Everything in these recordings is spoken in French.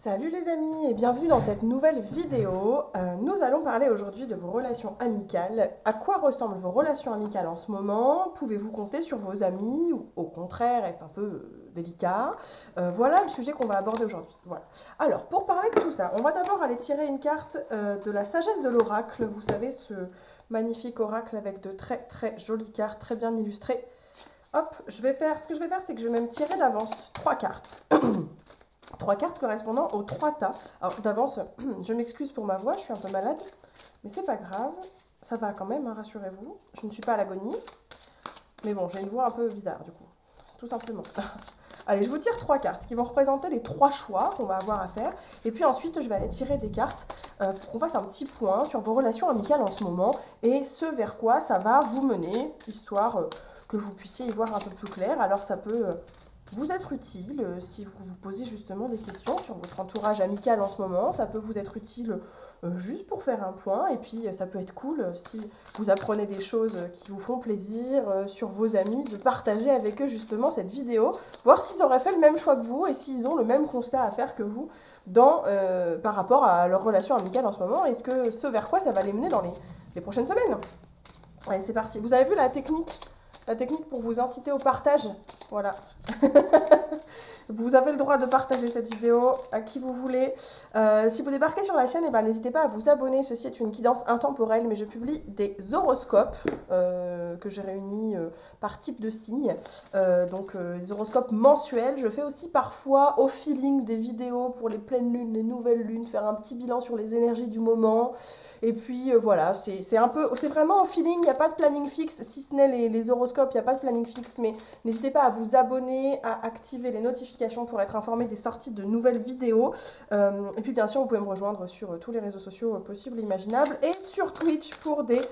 Salut les amis et bienvenue dans cette nouvelle vidéo. Nous allons parler aujourd'hui de vos relations amicales. À quoi ressemblent vos relations amicales en ce moment? Pouvez-vous compter sur vos amis ou au contraire est-ce un peu délicat? Voilà le sujet qu'on va aborder aujourd'hui. Voilà. Alors pour parler de tout ça, on va d'abord aller tirer une carte de la sagesse de l'oracle. Vous savez, ce magnifique oracle avec de très très jolies cartes, très bien illustrées. Hop, ce que je vais faire, c'est que je vais même tirer d'avance 3 cartes. 3 cartes correspondant aux 3 tas. Alors d'avance, je m'excuse pour ma voix, je suis un peu malade, mais c'est pas grave, ça va quand même, hein, rassurez-vous. Je ne suis pas à l'agonie, mais bon, j'ai une voix un peu bizarre du coup, tout simplement. Allez, je vous tire 3 cartes qui vont représenter les 3 choix qu'on va avoir à faire. Et puis ensuite, je vais aller tirer des cartes pour qu'on fasse un petit point sur vos relations amicales en ce moment et ce vers quoi ça va vous mener, histoire que vous puissiez y voir un peu plus clair. Alors ça peut vous être utile si vous vous posez justement des questions sur votre entourage amical en ce moment. Ça peut vous être utile juste pour faire un point. Et puis ça peut être cool si vous apprenez des choses qui vous font plaisir sur vos amis, de partager avec eux justement cette vidéo, voir s'ils auraient fait le même choix que vous et s'ils ont le même constat à faire que vous par rapport à leur relation amicale en ce moment. Est-ce que ce vers quoi ça va les mener dans les prochaines semaines? Allez, c'est parti. Vous avez vu la technique pour vous inciter au partage? Voilà. Vous avez le droit de partager cette vidéo à qui vous voulez. Si vous débarquez sur la chaîne, eh ben, n'hésitez pas à vous abonner. Ceci est une guidance intemporelle, mais je publie des horoscopes que j'ai réunis par type de signe. Donc des horoscopes mensuels. Je fais aussi parfois au feeling des vidéos pour les pleines lunes, les nouvelles lunes, faire un petit bilan sur les énergies du moment. Et puis voilà, c'est vraiment au feeling, il n'y a pas de planning fixe, si ce n'est les horoscopes, il n'y a pas de planning fixe, mais n'hésitez pas à vous abonner, à activer les notifications pour être informé des sorties de nouvelles vidéos. Et puis bien sûr, vous pouvez me rejoindre sur tous les réseaux sociaux possibles et imaginables et sur Twitch pour des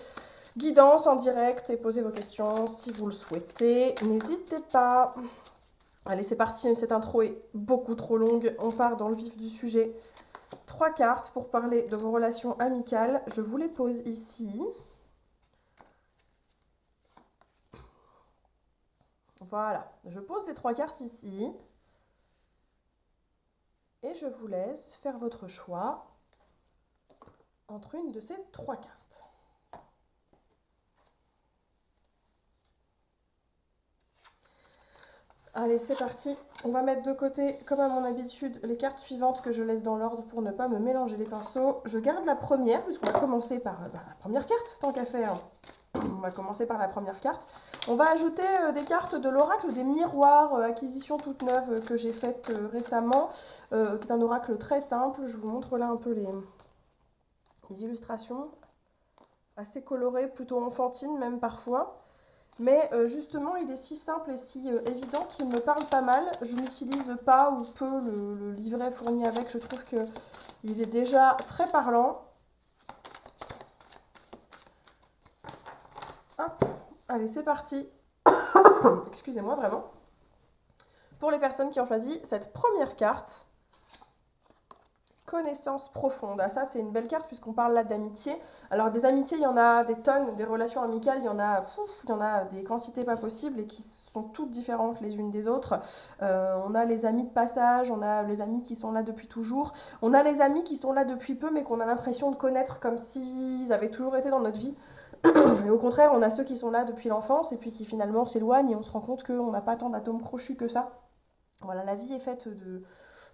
guidances en direct et poser vos questions si vous le souhaitez. N'hésitez pas. Allez, c'est parti, cette intro est beaucoup trop longue, on part dans le vif du sujet. 3 cartes pour parler de vos relations amicales. Je vous les pose ici. Voilà, je pose les 3 cartes ici. Et je vous laisse faire votre choix entre une de ces 3 cartes. Allez, c'est parti. On va mettre de côté, comme à mon habitude, les cartes suivantes que je laisse dans l'ordre pour ne pas me mélanger les pinceaux. Je garde la première, puisqu'on va commencer par la première carte, tant qu'à faire. On va commencer par la première carte. On va ajouter des cartes de l'oracle des miroirs, acquisition toute neuve que j'ai faite récemment, qui est un oracle très simple. Je vous montre là un peu les illustrations, assez colorées, plutôt enfantines même parfois. Mais justement, il est si simple et si évident qu'il me parle pas mal. Je n'utilise pas ou peu le livret fourni avec. Je trouve qu'il est déjà très parlant. Hop, allez, c'est parti. Excusez-moi vraiment. Pour les personnes qui ont choisi cette première carte, connaissance profonde. Ah, ça, c'est une belle carte puisqu'on parle là d'amitié. Alors, des amitiés, il y en a des tonnes, des relations amicales, il y en a des quantités pas possibles et qui sont toutes différentes les unes des autres. On a les amis de passage, on a les amis qui sont là depuis toujours, on a les amis qui sont là depuis peu mais qu'on a l'impression de connaître comme s'ils avaient toujours été dans notre vie. Et au contraire, on a ceux qui sont là depuis l'enfance et puis qui finalement s'éloignent et on se rend compte qu'on n'a pas tant d'atomes crochus que ça. Voilà, la vie est faite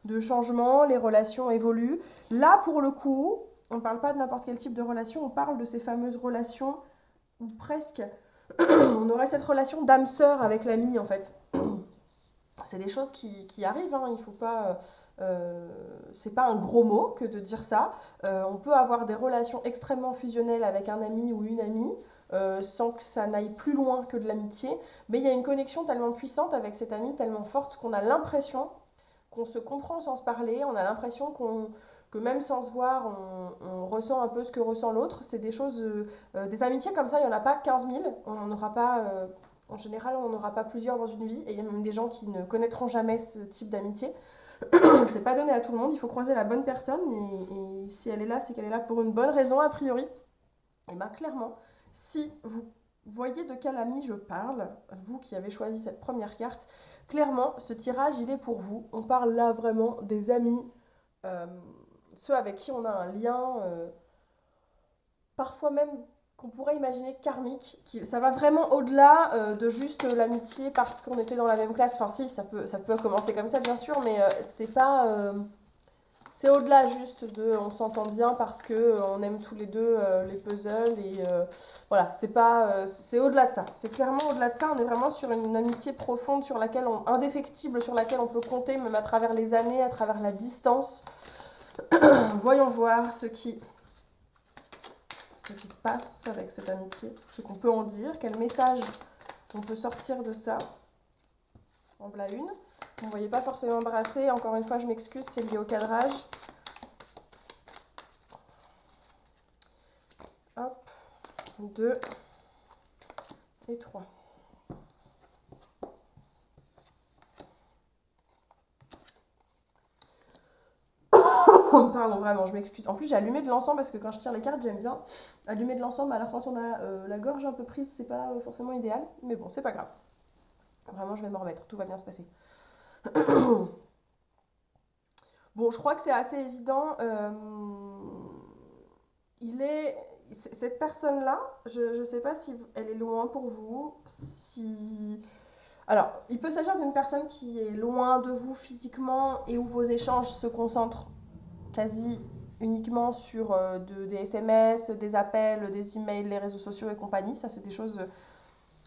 de changements, les relations évoluent. Là, pour le coup, on ne parle pas de n'importe quel type de relation, on parle de ces fameuses relations où presque on aurait cette relation d'âme sœur avec l'ami en fait. C'est des choses qui arrivent, hein, il faut pas, c'est pas un gros mot que de dire ça. On peut avoir des relations extrêmement fusionnelles avec un ami ou une amie, sans que ça n'aille plus loin que de l'amitié, mais il y a une connexion tellement puissante avec cet ami, tellement forte qu'on a l'impression qu'on se comprend sans se parler, on a l'impression que même sans se voir, on ressent un peu ce que ressent l'autre. C'est des choses, des amitiés comme ça, il n'y en a pas 15 000, on n'aura pas... en général, on n'aura pas plusieurs dans une vie, et il y a même des gens qui ne connaîtront jamais ce type d'amitié. C'est pas donné à tout le monde, il faut croiser la bonne personne, et si elle est là, c'est qu'elle est là pour une bonne raison, a priori. Et bien clairement, si vous voyez de quel ami je parle, vous qui avez choisi cette première carte, clairement, ce tirage, il est pour vous. On parle là vraiment des amis euh, ceux avec qui on a un lien, parfois même qu'on pourrait imaginer karmique, ça va vraiment au-delà de juste l'amitié parce qu'on était dans la même classe. Enfin si, ça peut commencer comme ça bien sûr, mais c'est pas... c'est au-delà juste de on s'entend bien parce que on aime tous les deux les puzzles et voilà, c'est au-delà de ça. C'est clairement au-delà de ça, on est vraiment sur une amitié profonde sur laquelle indéfectible sur laquelle on peut compter même à travers les années, à travers la distance. Voyons voir ce qui se passe avec cette amitié, ce qu'on peut en dire, quel message on peut sortir de ça. En voilà une. Vous ne voyez pas forcément embrassé, encore une fois je m'excuse, c'est lié au cadrage. Hop, 2 et 3. Pardon, vraiment, je m'excuse. En plus, j'ai allumé de l'encens parce que quand je tire les cartes, j'aime bien allumer de l'encens, mais alors quand on a la gorge un peu prise, c'est pas forcément idéal. Mais bon, c'est pas grave. Vraiment, je vais m'en remettre, tout va bien se passer. Bon, je crois que c'est assez évident. Cette personne-là, je ne sais pas si elle est loin pour vous, si... Alors, il peut s'agir d'une personne qui est loin de vous physiquement et où vos échanges se concentrent quasi uniquement sur des SMS, des appels, des emails, les réseaux sociaux et compagnie. Ça, c'est des choses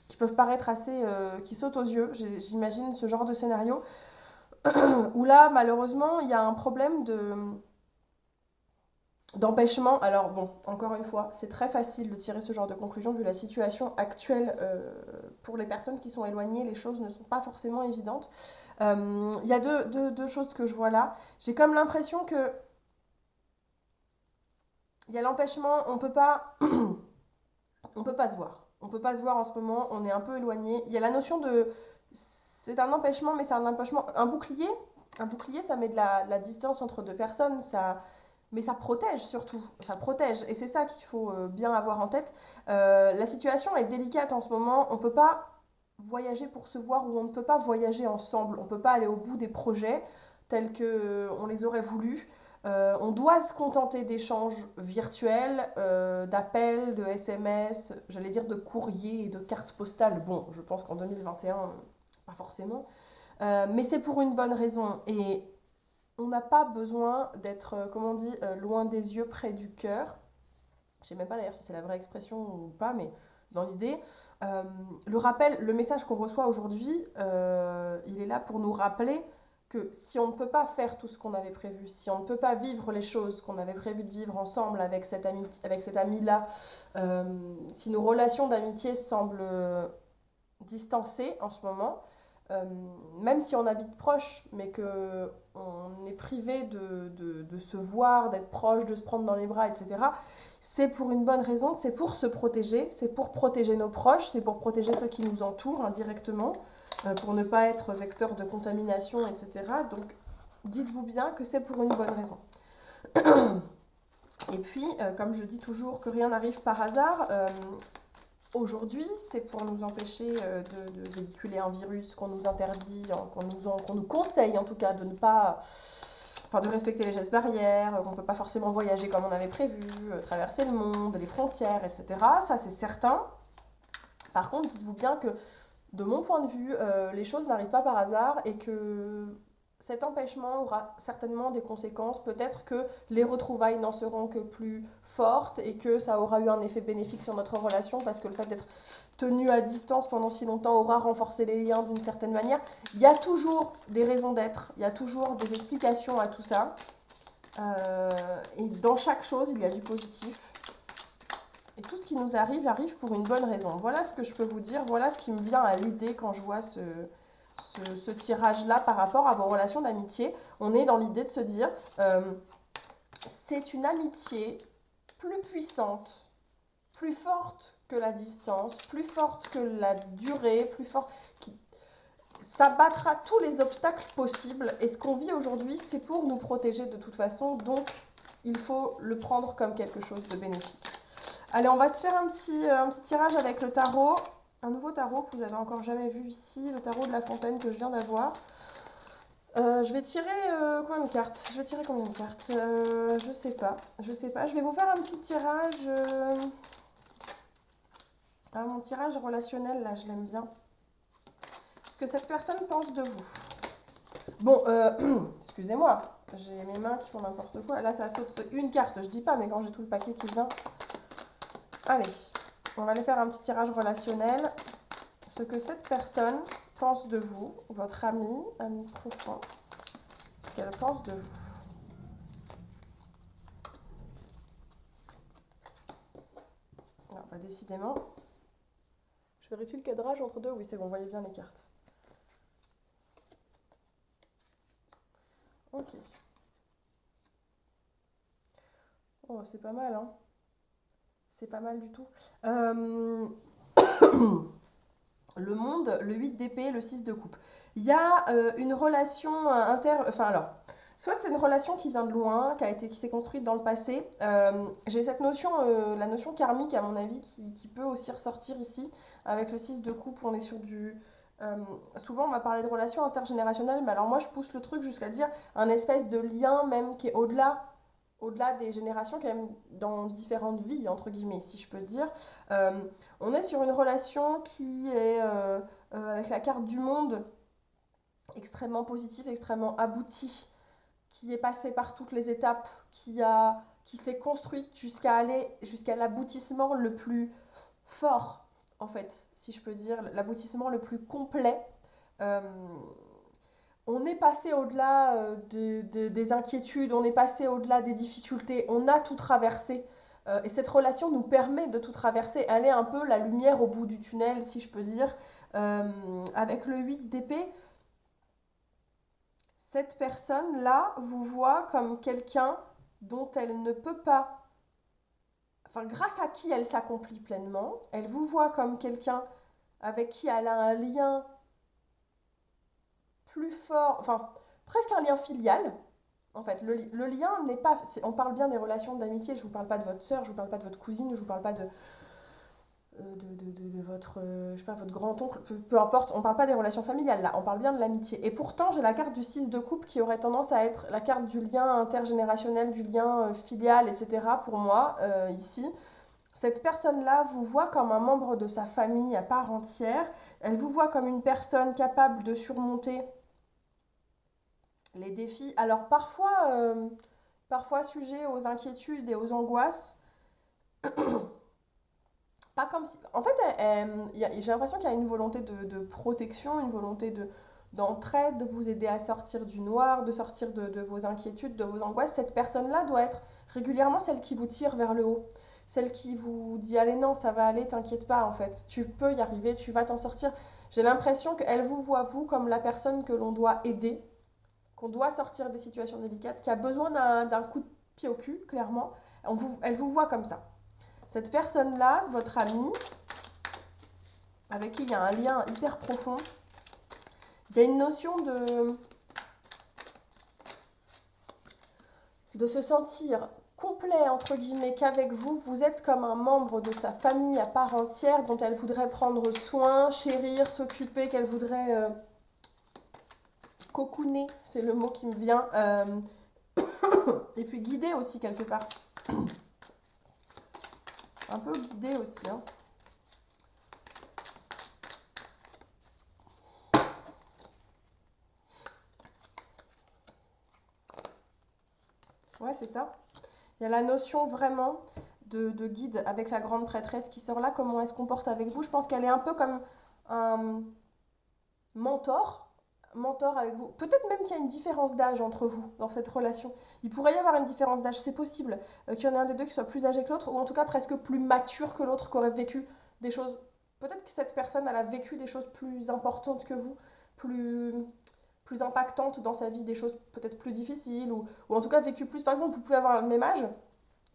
qui peuvent paraître assez... qui sautent aux yeux. J'imagine ce genre de scénario où là, malheureusement, il y a un problème d'empêchement. Alors bon, encore une fois, c'est très facile de tirer ce genre de conclusion vu la situation actuelle pour les personnes qui sont éloignées, les choses ne sont pas forcément évidentes. Il y a deux choses que je vois là. J'ai comme l'impression que il y a l'empêchement, on peut pas se voir. On peut pas se voir en ce moment, on est un peu éloigné. Il y a la notion de c'est un empêchement, mais c'est un empêchement, un bouclier. Un bouclier, ça met de la distance entre deux personnes, mais ça protège surtout, ça protège. Et c'est ça qu'il faut bien avoir en tête. La situation est délicate en ce moment, on ne peut pas voyager pour se voir ou on ne peut pas voyager ensemble. On ne peut pas aller au bout des projets tels qu'on les aurait voulu. On doit se contenter d'échanges virtuels, d'appels, de SMS, j'allais dire de courriers et de cartes postales. Bon, je pense qu'en 2021, pas forcément. Mais c'est pour une bonne raison. Et on n'a pas besoin d'être, comment on dit, loin des yeux, près du cœur. Je ne sais même pas d'ailleurs si c'est la vraie expression ou pas, mais dans l'idée, le message qu'on reçoit aujourd'hui, il est là pour nous rappeler que si on ne peut pas faire tout ce qu'on avait prévu, si on ne peut pas vivre les choses qu'on avait prévu de vivre ensemble avec cet ami-là, si nos relations d'amitié semblent distancées en ce moment, même si on habite proche, mais que on est privé de se voir, d'être proche, de se prendre dans les bras, etc., c'est pour une bonne raison, c'est pour se protéger, c'est pour protéger nos proches, c'est pour protéger ceux qui nous entourent indirectement, pour ne pas être vecteur de contamination, etc. Donc, dites-vous bien que c'est pour une bonne raison. Et puis, comme je dis toujours que rien n'arrive par hasard, aujourd'hui, c'est pour nous empêcher de véhiculer un virus qu'on nous interdit, qu'on nous conseille en tout cas de ne pas... Enfin, de respecter les gestes barrières, qu'on ne peut pas forcément voyager comme on avait prévu, traverser le monde, les frontières, etc. Ça, c'est certain. Par contre, dites-vous bien que, de mon point de vue, les choses n'arrivent pas par hasard et que cet empêchement aura certainement des conséquences. Peut-être que les retrouvailles n'en seront que plus fortes et que ça aura eu un effet bénéfique sur notre relation parce que le fait d'être tenu à distance pendant si longtemps aura renforcé les liens d'une certaine manière. Il y a toujours des raisons d'être, il y a toujours des explications à tout ça. Et dans chaque chose, il y a du positif. Et tout ce qui nous arrive pour une bonne raison. Voilà ce que je peux vous dire, voilà ce qui me vient à l'idée quand je vois ce tirage-là par rapport à vos relations d'amitié. On est dans l'idée de se dire, c'est une amitié plus puissante, plus forte que la distance, plus forte que la durée, plus forte, ça battra tous les obstacles possibles. Et ce qu'on vit aujourd'hui, c'est pour nous protéger de toute façon, donc il faut le prendre comme quelque chose de bénéfique. Allez, on va te faire un petit tirage avec le tarot. Un nouveau tarot que vous avez encore jamais vu ici, le tarot de la fontaine que je viens d'avoir. Je vais tirer combien de cartes? Je vais tirer combien de cartes? Je sais pas. Je sais pas. Je vais vous faire un petit tirage. Ah, mon tirage relationnel, là, je l'aime bien. Ce que cette personne pense de vous. Bon, excusez-moi. J'ai mes mains qui font n'importe quoi. Là, ça saute une carte. Je dis pas, mais quand j'ai tout le paquet qui vient. Allez, on va aller faire un petit tirage relationnel. Ce que cette personne pense de vous, votre ami profond, ce qu'elle pense de vous. Alors, bah, décidément, je vérifie le cadrage entre deux. Oui, c'est bon, vous voyez bien les cartes. Ok. Oh, c'est pas mal, hein. C'est pas mal du tout. Le monde, le 8 d'épée, le 6 de coupe. Il y a une relation Enfin alors, soit c'est une relation qui vient de loin, qui s'est construite dans le passé. J'ai cette notion, la notion karmique à mon avis, qui peut aussi ressortir ici. Avec le 6 de coupe, on est sur du... souvent on va parler de relations intergénérationnelles, mais alors moi je pousse le truc jusqu'à dire un espèce de lien même qui est au-delà des générations, quand même dans différentes vies, entre guillemets, si je peux dire. On est sur une relation qui est, avec la carte du monde, extrêmement positive, extrêmement aboutie, qui est passée par toutes les étapes, qui s'est construite jusqu'à l'aboutissement le plus fort, en fait, si je peux dire, l'aboutissement le plus complet. Euh, on est passé au-delà des inquiétudes, on est passé au-delà des difficultés, on a tout traversé. Et cette relation nous permet de tout traverser. Elle est un peu la lumière au bout du tunnel, si je peux dire. Avec le 8 d'épée, cette personne-là vous voit comme quelqu'un dont elle ne peut pas... Enfin, grâce à qui elle s'accomplit pleinement. Elle vous voit comme quelqu'un avec qui elle a un lien plus fort, enfin presque un lien filial. En fait, le lien n'est pas... On parle bien des relations d'amitié, je ne vous parle pas de votre sœur, je ne vous parle pas de votre cousine, je ne vous parle pas de votre, je sais pas, votre grand-oncle, peu importe, on ne parle pas des relations familiales là, on parle bien de l'amitié. Et pourtant, j'ai la carte du 6 de coupe qui aurait tendance à être la carte du lien intergénérationnel, du lien filial, etc. pour moi, ici. Cette personne-là vous voit comme un membre de sa famille à part entière, elle vous voit comme une personne capable de surmonter les défis. Alors parfois sujet aux inquiétudes et aux angoisses. Pas comme si... En fait, j'ai l'impression qu'il y a une volonté de protection, une volonté d'entraide, de vous aider à sortir du noir, de sortir de vos inquiétudes, de vos angoisses. Cette personne-là doit être régulièrement celle qui vous tire vers le haut. Celle qui vous dit, allez, non, ça va aller, t'inquiète pas, en fait. Tu peux y arriver, tu vas t'en sortir. J'ai l'impression qu'elle vous voit, vous, comme la personne que l'on doit aider, qu'on doit sortir des situations délicates, qui a besoin d'un coup de pied au cul, clairement. Elle vous voit comme ça. Cette personne-là, votre amie, avec qui il y a un lien hyper profond, il y a une notion de se sentir complet, entre guillemets, qu'avec vous, vous êtes comme un membre de sa famille à part entière dont elle voudrait prendre soin, chérir, s'occuper, qu'elle voudrait cocooner, c'est le mot qui me vient, et puis guider aussi quelque part. Un peu guidé aussi, hein. Ouais, c'est ça. Il y a la notion vraiment de guide avec la grande prêtresse qui sort là, comment elle se comporte avec vous. Je pense qu'elle est un peu comme un mentor avec vous. Peut-être même qu'il y a une différence d'âge entre vous dans cette relation. Il pourrait y avoir une différence d'âge, c'est possible. Qu'il y en ait un des deux qui soit plus âgé que l'autre, ou en tout cas presque plus mature que l'autre, qui aurait vécu des choses... Peut-être que cette personne, elle a vécu des choses plus importantes que vous, plus impactantes dans sa vie, des choses peut-être plus difficiles, ou en tout cas vécu plus. Par exemple, vous pouvez avoir le même âge,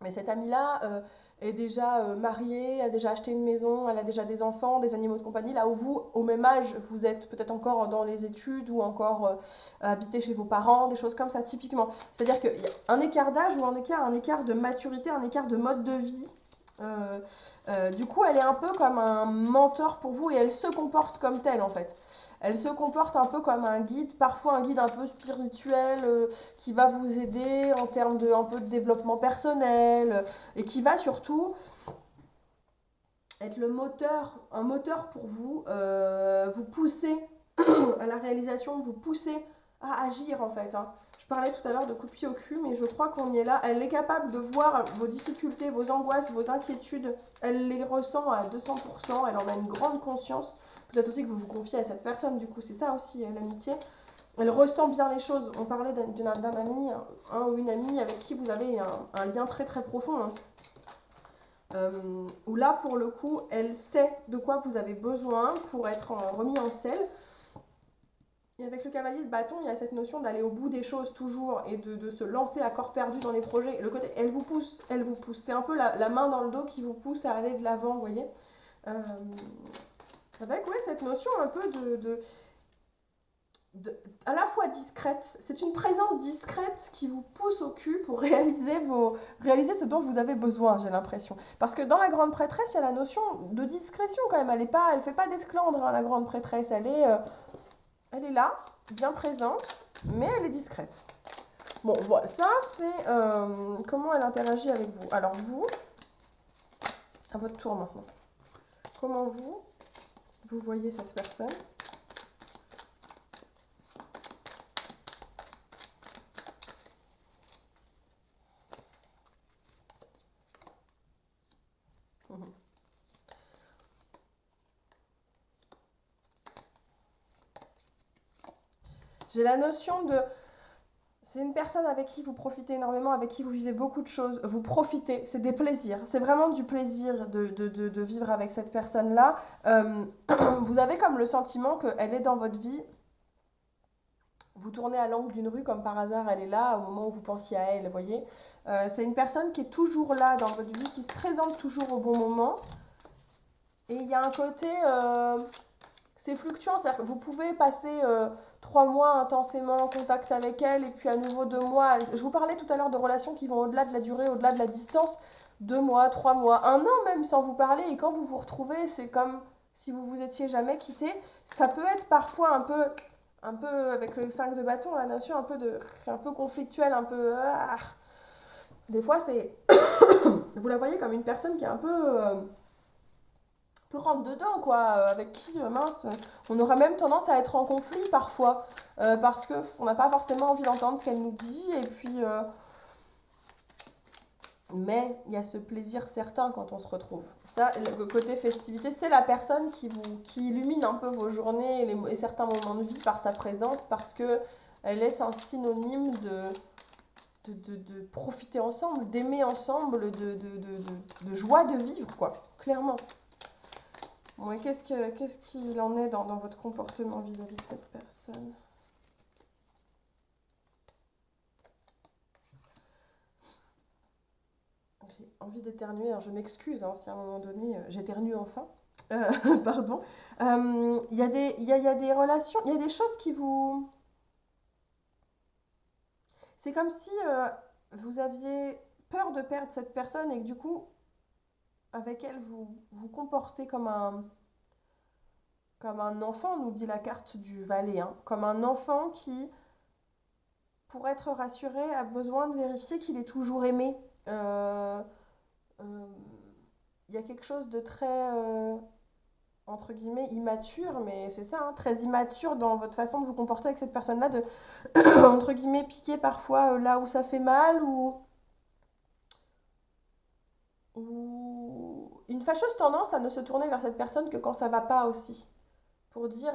mais cette amie-là est déjà mariée, a déjà acheté une maison, elle a déjà des enfants, des animaux de compagnie, là où vous, au même âge, vous êtes peut-être encore dans les études ou encore habité chez vos parents, des choses comme ça, typiquement. C'est-à-dire qu'il y a un écart d'âge ou un écart de maturité, un écart de mode de vie Du coup, elle est un peu comme un mentor pour vous et elle se comporte comme telle en fait. Elle se comporte un peu comme un guide, parfois un guide un peu spirituel qui va vous aider en termes de un peu de développement personnel et qui va surtout être le moteur, un moteur pour vous, vous pousser à la réalisation, vous pousser à agir en fait. Hein. Je parlais tout à l'heure de coup de pied au cul, mais je crois qu'on y est là. Elle est capable de voir vos difficultés, vos angoisses, vos inquiétudes. Elle les ressent à 200%, elle en a une grande conscience. Peut-être aussi que vous vous confiez à cette personne, du coup, c'est ça aussi l'amitié. Elle ressent bien les choses. On parlait d'un ami, un ou une amie avec qui vous avez un lien très très profond. Hein. Où là, pour le coup, elle sait de quoi vous avez besoin pour être remis en selle. Et avec le cavalier de bâton, il y a cette notion d'aller au bout des choses toujours et de se lancer à corps perdu dans les projets. Le côté, elle vous pousse, elle vous pousse. C'est un peu la main dans le dos qui vous pousse à aller de l'avant, vous voyez. Avec cette notion un peu à la fois discrète, c'est une présence discrète qui vous pousse au cul pour réaliser ce dont vous avez besoin, j'ai l'impression. Parce que dans la grande prêtresse, il y a la notion de discrétion quand même. Elle fait pas d'esclandre, hein, la grande prêtresse. Elle est là, bien présente, mais elle est discrète. Bon, voilà, ça c'est comment elle interagit avec vous. Alors vous, à votre tour maintenant. Comment vous voyez cette personne ? J'ai la notion de... C'est une personne avec qui vous profitez énormément, avec qui vous vivez beaucoup de choses. Vous profitez, c'est des plaisirs. C'est vraiment du plaisir de vivre avec cette personne-là. Vous avez comme le sentiment qu'elle est dans votre vie. Vous tournez à l'angle d'une rue comme par hasard, elle est là au moment où vous pensiez à elle, vous voyez. C'est une personne qui est toujours là dans votre vie, qui se présente toujours au bon moment. Et il y a un côté... c'est fluctuant, c'est-à-dire que vous pouvez passer 3 mois intensément en contact avec elle et puis à nouveau 2 mois. Je vous parlais tout à l'heure de relations qui vont au-delà de la durée, au-delà de la distance. 2 mois, 3 mois, 1 an même sans vous parler. Et quand vous vous retrouvez, c'est comme si vous vous étiez jamais quitté. Ça peut être parfois un peu avec le 5 de bâton, la notion un peu conflictuelle, un peu... Des fois, c'est... vous la voyez comme une personne qui est un peu rentre dedans, quoi, avec qui, mince, on aura même tendance à être en conflit parfois, parce qu'on n'a pas forcément envie d'entendre ce qu'elle nous dit, et puis... mais il y a ce plaisir certain quand on se retrouve. Ça, le côté festivité, c'est la personne qui illumine un peu vos journées et certains moments de vie par sa présence, parce qu'elle laisse un synonyme de profiter ensemble, d'aimer ensemble, de joie de vivre, quoi, clairement. Bon, et qu'est-ce qu'il en est dans votre comportement vis-à-vis de cette personne ? J'ai envie d'éternuer, alors je m'excuse hein, si à un moment donné j'éternue enfin. Pardon. Il y a des relations, il y a des choses qui vous... C'est comme si vous aviez peur de perdre cette personne et que du coup, avec elle, vous comportez comme un enfant, nous dit la carte du valet, hein, comme un enfant qui, pour être rassuré, a besoin de vérifier qu'il est toujours aimé. Il y a quelque chose de très, entre guillemets, immature, mais c'est ça, hein, très immature dans votre façon de vous comporter avec cette personne-là, de, entre guillemets, piquer parfois là où ça fait mal, ou une fâcheuse tendance à ne se tourner vers cette personne que quand ça va pas aussi. Pour dire,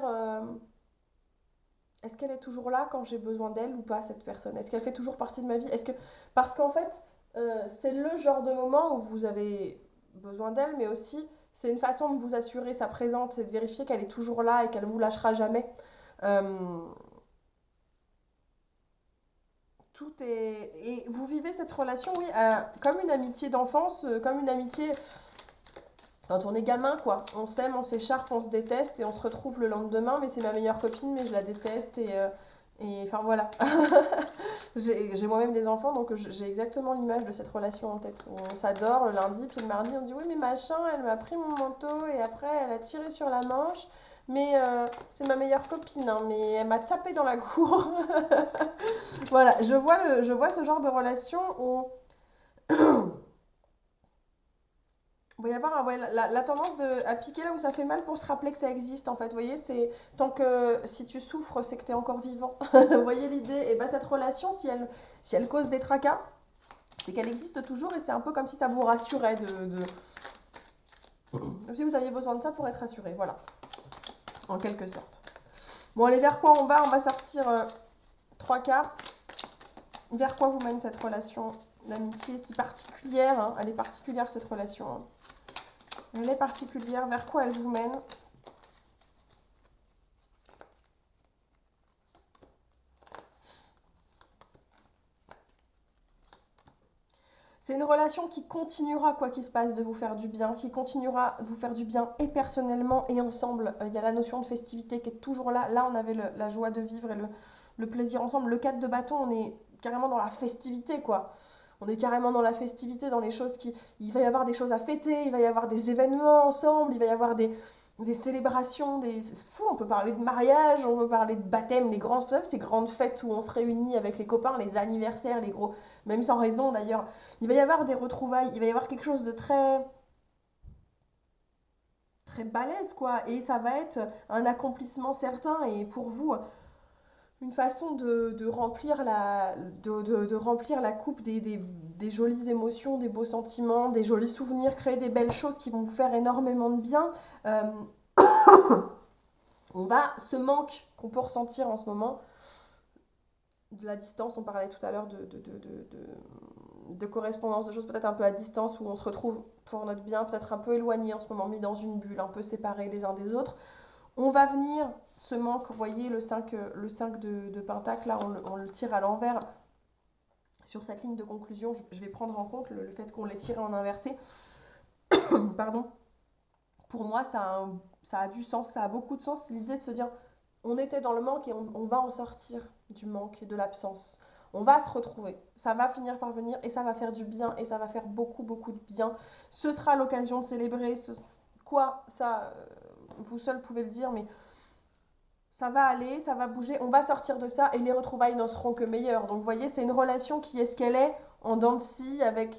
est-ce qu'elle est toujours là quand j'ai besoin d'elle ou pas, cette personne ? Est-ce qu'elle fait toujours partie de ma vie ? Parce qu'en fait, c'est le genre de moment où vous avez besoin d'elle, mais aussi c'est une façon de vous assurer sa présence et de vérifier qu'elle est toujours là et qu'elle ne vous lâchera jamais. Tout est... Et vous vivez cette relation, oui, comme une amitié d'enfance, comme une amitié... Quand on est gamin, quoi, on s'aime, on s'écharpe, on se déteste et on se retrouve le lendemain, mais c'est ma meilleure copine, mais je la déteste Et enfin voilà, j'ai moi-même des enfants, donc j'ai exactement l'image de cette relation en tête. On s'adore le lundi, puis le mardi on dit oui mais machin, elle m'a pris mon manteau et après elle a tiré sur la manche, mais c'est ma meilleure copine, hein, mais elle m'a tapé dans la cour. Voilà, je vois ce genre de relation où il va y avoir la tendance à piquer là où ça fait mal pour se rappeler que ça existe en fait. Vous voyez, c'est tant que si tu souffres, c'est que tu es encore vivant. Vous voyez l'idée? Et bien cette relation, si elle cause des tracas, c'est qu'elle existe toujours et c'est un peu comme si ça vous rassurait comme si vous aviez besoin de ça pour être rassuré. Voilà, en quelque sorte. Bon, allez, vers quoi on va? On va sortir 3 cartes. Vers quoi vous mène cette relation d'amitié si particulière, hein? Elle est particulière cette relation, hein. Elle est particulière, vers quoi elle vous mène? C'est une relation qui continuera, quoi qu'il se passe, de vous faire du bien, qui continuera de vous faire du bien et personnellement et ensemble. Il y a la notion de festivité qui est toujours là. Là, on avait la joie de vivre et le plaisir ensemble. Le 4 de bâton, on est carrément dans la festivité, quoi. On est carrément dans la festivité, dans les choses qui... Il va y avoir des choses à fêter, il va y avoir des événements ensemble, il va y avoir des célébrations, c'est fou, on peut parler de mariage, on peut parler de baptême, les grands, ces grandes fêtes où on se réunit avec les copains, les anniversaires, les gros, même sans raison d'ailleurs. Il va y avoir des retrouvailles, il va y avoir quelque chose de très balèze, quoi, et ça va être un accomplissement certain, et pour vous, une façon de remplir de remplir la coupe des jolies émotions, des beaux sentiments, des jolis souvenirs, créer des belles choses qui vont vous faire énormément de bien. Ce manque qu'on peut ressentir en ce moment, de la distance, on parlait tout à l'heure de correspondance, de choses peut-être un peu à distance, où on se retrouve pour notre bien, peut-être un peu éloigné en ce moment, mis dans une bulle, un peu séparés les uns des autres. On va venir, ce manque, vous voyez, le 5 de Pentacle, là, on le tire à l'envers. Sur cette ligne de conclusion, je vais prendre en compte le fait qu'on l'ait tiré en inversé. Pardon. Pour moi, ça a du sens, ça a beaucoup de sens. C'est l'idée de se dire, on était dans le manque et on va en sortir du manque, de l'absence. On va se retrouver, ça va finir par venir et ça va faire du bien et ça va faire beaucoup, beaucoup de bien. Ce sera l'occasion de célébrer. Ça, vous seul pouvez le dire, mais ça va aller, ça va bouger, on va sortir de ça et les retrouvailles n'en seront que meilleures. Donc vous voyez, c'est une relation qui est ce qu'elle est, en dents de scie, avec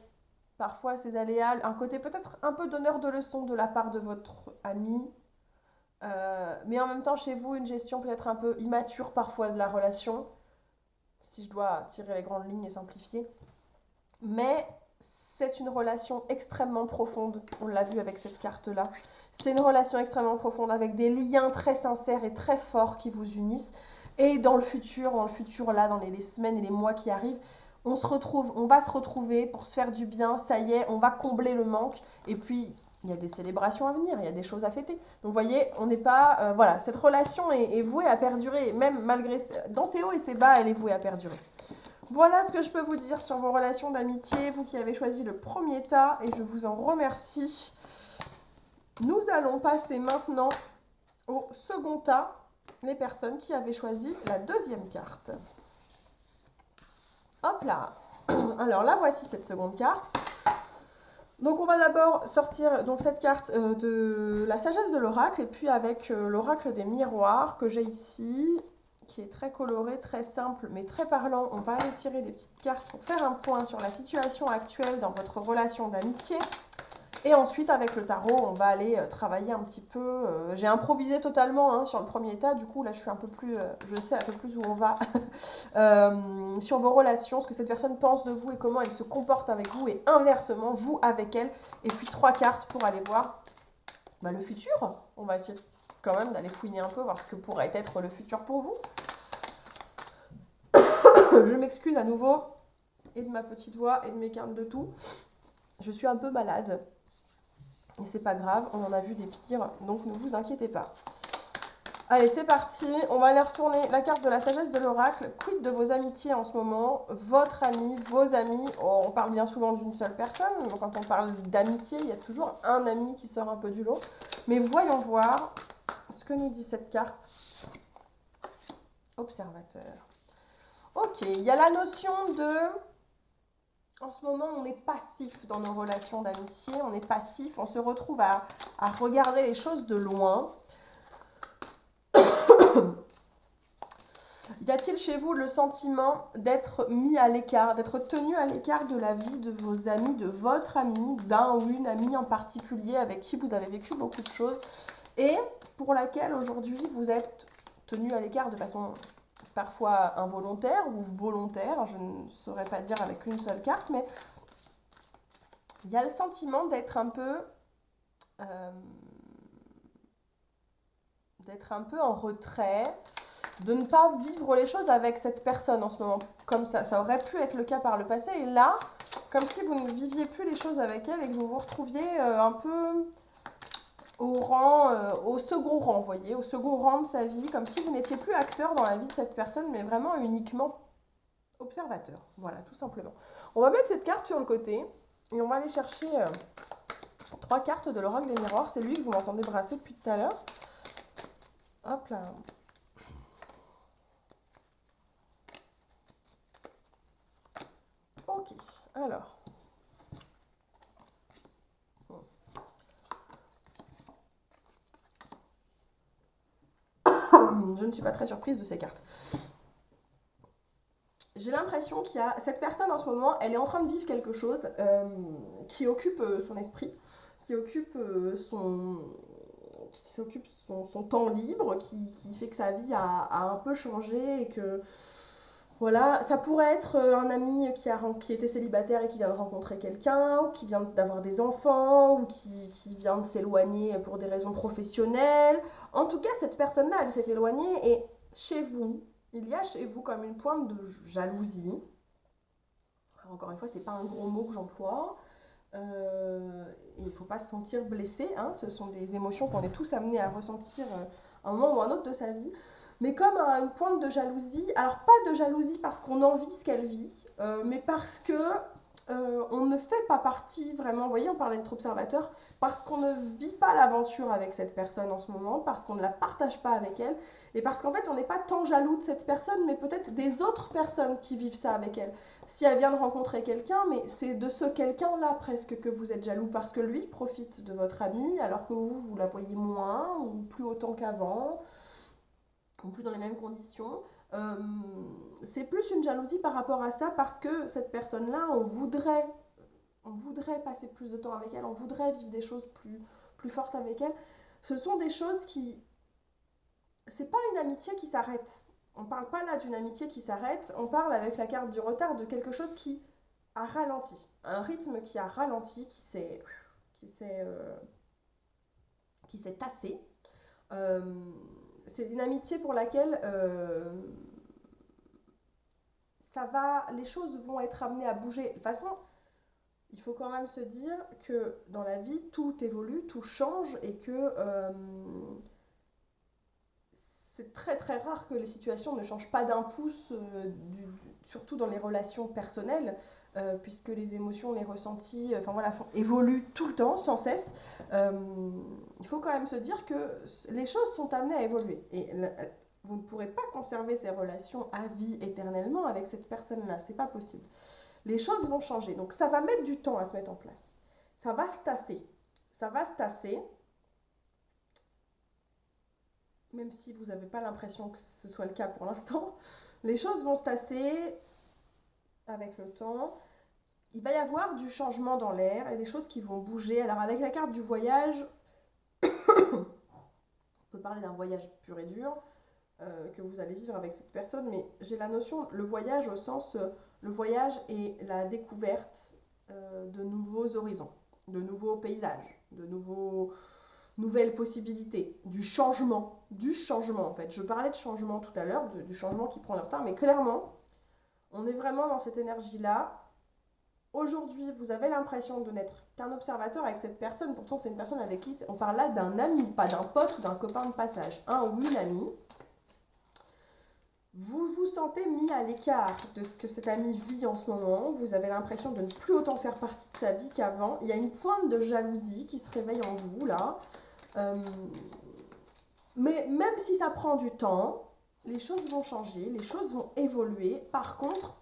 parfois ses aléas, un côté peut-être un peu donneur de leçons de la part de votre ami, mais en même temps chez vous une gestion peut-être un peu immature parfois de la relation, si je dois tirer les grandes lignes et simplifier. Mais c'est une relation extrêmement profonde, on l'a vu avec cette carte-là. C'est une relation extrêmement profonde avec des liens très sincères et très forts qui vous unissent. Et dans le futur là, dans les semaines et les mois qui arrivent, on va se retrouver pour se faire du bien, ça y est, on va combler le manque. Et puis, il y a des célébrations à venir, il y a des choses à fêter. Donc, vous voyez, on n'est pas... voilà, cette relation est vouée à perdurer, même malgré... Dans ses hauts et ses bas, elle est vouée à perdurer. Voilà ce que je peux vous dire sur vos relations d'amitié, vous qui avez choisi le premier tas, et je vous en remercie. Nous allons passer maintenant au second tas, les personnes qui avaient choisi la deuxième carte. Hop là. Alors là, voici cette seconde carte. Donc on va d'abord sortir donc cette carte de la sagesse de l'oracle, et puis avec l'oracle des miroirs que j'ai ici, qui est très coloré, très simple, mais très parlant. On va aller tirer des petites cartes pour faire un point sur la situation actuelle dans votre relation d'amitié. Et ensuite, avec le tarot, on va aller travailler un petit peu. J'ai improvisé totalement hein, sur le premier tas. Du coup, là, je suis un peu plus... je sais un peu plus où on va. Sur vos relations, ce que cette personne pense de vous et comment elle se comporte avec vous. Et inversement, vous avec elle. Et puis, 3 cartes pour aller voir le futur. On va essayer quand même d'aller fouiner un peu, voir ce que pourrait être le futur pour vous. Je m'excuse à nouveau. Et de ma petite voix et de mes cartes de tout. Je suis un peu malade. Et c'est pas grave, on en a vu des pires, donc ne vous inquiétez pas. Allez, c'est parti, on va aller retourner la carte de la sagesse de l'oracle. Quid de vos amitiés en ce moment? Votre ami, vos amis, on parle bien souvent d'une seule personne, donc quand on parle d'amitié, il y a toujours un ami qui sort un peu du lot. Mais voyons voir ce que nous dit cette carte. observateur. Ok, il y a la notion de... En ce moment, on est passif dans nos relations d'amitié, on est passif, on se retrouve à regarder les choses de loin. Y a-t-il chez vous le sentiment d'être mis à l'écart, d'être tenu à l'écart de la vie de vos amis, de votre ami, d'un ou une amie en particulier avec qui vous avez vécu beaucoup de choses et pour laquelle aujourd'hui vous êtes tenu à l'écart de façon parfois involontaire ou volontaire, je ne saurais pas dire avec une seule carte, mais il y a le sentiment d'être un peu en retrait, de ne pas vivre les choses avec cette personne en ce moment, comme ça aurait pu être le cas par le passé, et là, comme si vous ne viviez plus les choses avec elle et que vous vous retrouviez un peu au second rang, vous voyez, au second rang de sa vie, comme si vous n'étiez plus acteur dans la vie de cette personne, mais vraiment uniquement observateur, voilà, tout simplement. On va mettre cette carte sur le côté, et on va aller chercher 3 cartes de l'oracle des miroirs, c'est lui que vous m'entendez brasser depuis tout à l'heure. Hop là. Ok, alors. Je ne suis pas très surprise de ces cartes. J'ai l'impression qu'il y a cette personne en ce moment, elle est en train de vivre quelque chose qui occupe son esprit, qui occupe son temps libre, qui fait que sa vie a un peu changé et que voilà, ça pourrait être un ami qui était célibataire et qui vient de rencontrer quelqu'un, ou qui vient d'avoir des enfants, ou qui vient de s'éloigner pour des raisons professionnelles. En tout cas, cette personne-là, elle s'est éloignée et chez vous, il y a chez vous comme une pointe de jalousie. Alors, encore une fois, c'est pas un gros mot que j'emploie. Il ne faut pas se sentir blessé, hein, ce sont des émotions qu'on est tous amenés à ressentir à un moment ou à un autre de sa vie. Mais comme une pointe de jalousie, alors pas de jalousie parce qu'on envie ce qu'elle vit, mais parce que on ne fait pas partie vraiment, vous voyez, on parlait d'être observateur, parce qu'on ne vit pas l'aventure avec cette personne en ce moment, parce qu'on ne la partage pas avec elle, et parce qu'en fait on n'est pas tant jaloux de cette personne, mais peut-être des autres personnes qui vivent ça avec elle. Si elle vient de rencontrer quelqu'un, mais c'est de ce quelqu'un-là presque que vous êtes jaloux, parce que lui profite de votre amie, alors que vous la voyez moins, ou plus autant qu'avant, ou plus dans les mêmes conditions. C'est plus une jalousie par rapport à ça parce que cette personne-là, on voudrait passer plus de temps avec elle, on voudrait vivre des choses plus fortes avec elle. Ce sont des choses qui... C'est pas une amitié qui s'arrête. On parle pas là d'une amitié qui s'arrête, on parle avec la carte du retard de quelque chose qui a ralenti. Un rythme qui a ralenti, qui s'est tassé. C'est une amitié pour laquelle les choses vont être amenées à bouger. De toute façon, il faut quand même se dire que dans la vie, tout évolue, tout change et que c'est très très rare que les situations ne changent pas d'un pouce, surtout dans les relations personnelles, puisque les émotions, les ressentis, évoluent tout le temps, sans cesse. Il faut quand même se dire que les choses sont amenées à évoluer. Et vous ne pourrez pas conserver ces relations à vie éternellement avec cette personne-là, c'est pas possible. Les choses vont changer, donc ça va mettre du temps à se mettre en place. Ça va se tasser, même si vous n'avez pas l'impression que ce soit le cas pour l'instant. Les choses vont se tasser avec le temps. Il va y avoir du changement dans l'air et des choses qui vont bouger. Alors avec la carte du voyage, on peut parler d'un voyage pur et dur que vous allez vivre avec cette personne, mais j'ai la notion, le voyage au sens, le voyage et la découverte de nouveaux horizons, de nouveaux paysages, de nouvelles possibilités, du changement en fait. Je parlais de changement tout à l'heure, du changement qui prend leur temps, mais clairement, on est vraiment dans cette énergie-là. Aujourd'hui, vous avez l'impression de n'être qu'un observateur avec cette personne, pourtant c'est une personne avec qui on parle là d'un ami, pas d'un pote ou d'un copain de passage, un ou une amie. Vous vous sentez mis à l'écart de ce que cet ami vit en ce moment, vous avez l'impression de ne plus autant faire partie de sa vie qu'avant, il y a une pointe de jalousie qui se réveille en vous là, mais même si ça prend du temps, les choses vont changer, les choses vont évoluer. Par contre,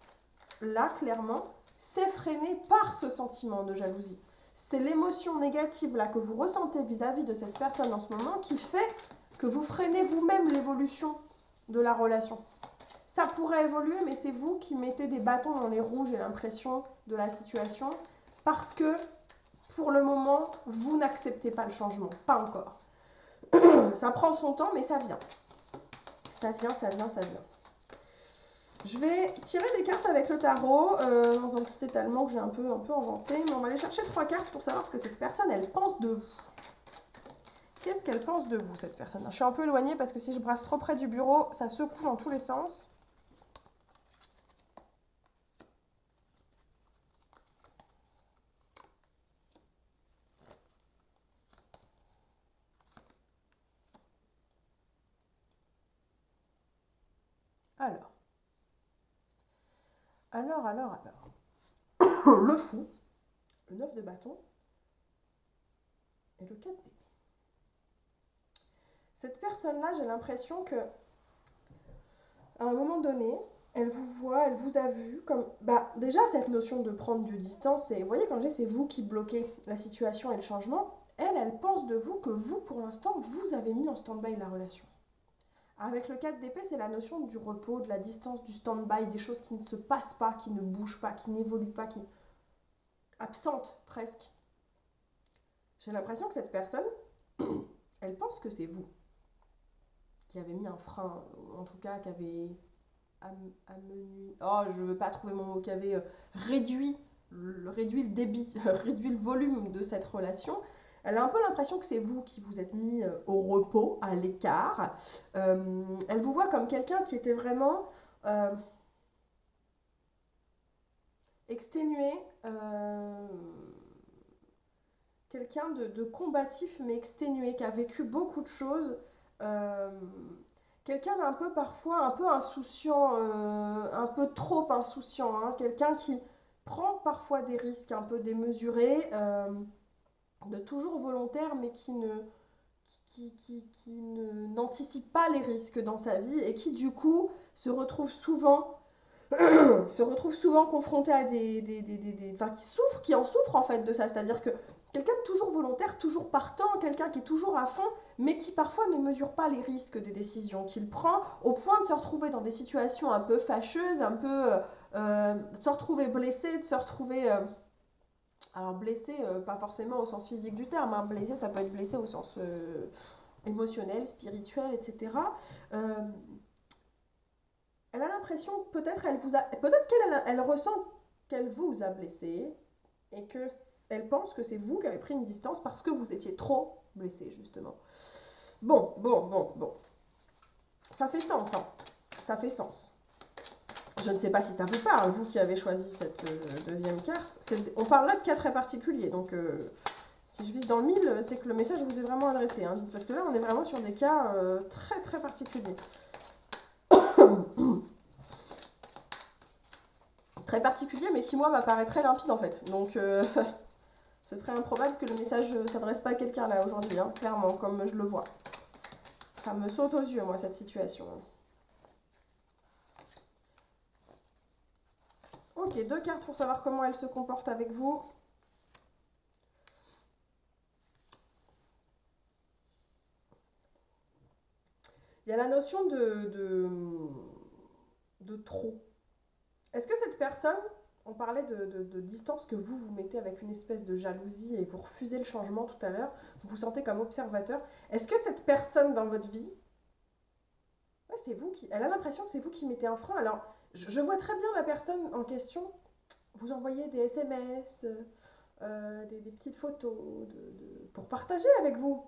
là, clairement, c'est freiné par ce sentiment de jalousie. C'est l'émotion négative là que vous ressentez vis-à-vis de cette personne en ce moment qui fait que vous freinez vous-même l'évolution de la relation. Ça pourrait évoluer, mais c'est vous qui mettez des bâtons dans les roues, j'ai l'impression, de la situation, parce que, pour le moment, vous n'acceptez pas le changement. Pas encore. Ça prend son temps, mais ça vient. Ça vient, ça vient, ça vient. Je vais tirer des cartes avec le tarot, dans un petit étalement que j'ai un peu inventé, mais on va aller chercher 3 cartes pour savoir ce que cette personne, elle pense de vous. Qu'est-ce qu'elle pense de vous, cette personne? Je suis un peu éloignée parce que si je brasse trop près du bureau, ça secoue dans tous les sens. Alors. Le fou, le 9 de bâton et le 4 d'épée. Cette personne-là, j'ai l'impression que à un moment donné, elle vous voit, elle vous a vu comme... déjà, cette notion de prendre du distance, vous voyez, quand je dis c'est vous qui bloquez la situation et le changement, elle pense de vous que vous, pour l'instant, vous avez mis en stand-by la relation. Avec le 4 d'épée, c'est la notion du repos, de la distance, du stand-by, des choses qui ne se passent pas, qui ne bougent pas, qui n'évoluent pas, qui absentent presque. J'ai l'impression que cette personne, elle pense que c'est vous qui avez mis un frein, en tout cas qui avait amenuisé, je ne veux pas trouver mon mot, qui avait réduit le débit, réduit le volume de cette relation. Elle a un peu l'impression que c'est vous qui vous êtes mis au repos, à l'écart. Elle vous voit comme quelqu'un qui était vraiment exténué, quelqu'un de combatif mais exténué, qui a vécu beaucoup de choses, quelqu'un d'un peu parfois un peu insouciant, un peu trop insouciant, hein, quelqu'un qui prend parfois des risques un peu démesurés, de toujours volontaire mais qui n'anticipe pas les risques dans sa vie et qui du coup se retrouve souvent confronté à qui en souffre en fait de ça, c'est-à-dire que quelqu'un de toujours volontaire, toujours partant, quelqu'un qui est toujours à fond, mais qui parfois ne mesure pas les risques des décisions qu'il prend, au point de se retrouver dans des situations un peu fâcheuses, un peu de se retrouver blessé, de se retrouver alors blessé, pas forcément au sens physique du terme, hein. Blessé ça peut être blessé au sens émotionnel, spirituel, etc. Elle a l'impression, peut-être qu'elle ressent qu'elle vous a blessé et qu'elle pense que c'est vous qui avez pris une distance parce que vous étiez trop blessé, justement. Bon. Ça fait sens, hein. Ça fait sens. Je ne sais pas si ça vous parle, vous qui avez choisi cette deuxième carte. On parle là de cas très particuliers, donc si je vise dans le mille, c'est que le message vous est vraiment adressé, hein, parce que là on est vraiment sur des cas très très particuliers. Très particulier, mais qui moi m'apparaît très limpide en fait. Donc ce serait improbable que le message ne s'adresse pas à quelqu'un là aujourd'hui, hein, clairement, comme je le vois. Ça me saute aux yeux, moi, cette situation. Ok, 2 cartes pour savoir comment elle se comporte avec vous. Il y a la notion de trop. Est-ce que cette personne, on parlait de distance que vous mettez avec une espèce de jalousie et vous refusez le changement tout à l'heure, vous vous sentez comme observateur. Est-ce que cette personne dans votre vie, c'est vous qui... Elle a l'impression que c'est vous qui mettez un frein. Alors, je vois très bien la personne en question, vous envoyez des SMS, des petites photos pour partager avec vous.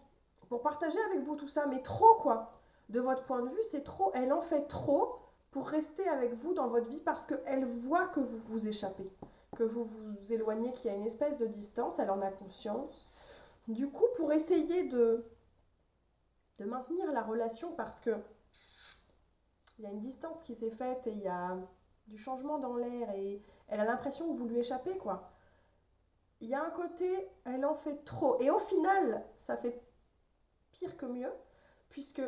Pour partager avec vous tout ça, mais trop quoi. De votre point de vue, c'est trop. Elle en fait trop pour rester avec vous dans votre vie parce qu'elle voit que vous vous échappez, que vous vous éloignez, qu'il y a une espèce de distance, elle en a conscience. Du coup, pour essayer de maintenir la relation, parce que il y a une distance qui s'est faite et il y a du changement dans l'air et elle a l'impression que vous lui échappez, quoi. Il y a un côté, elle en fait trop. Et au final, ça fait pire que mieux, puisque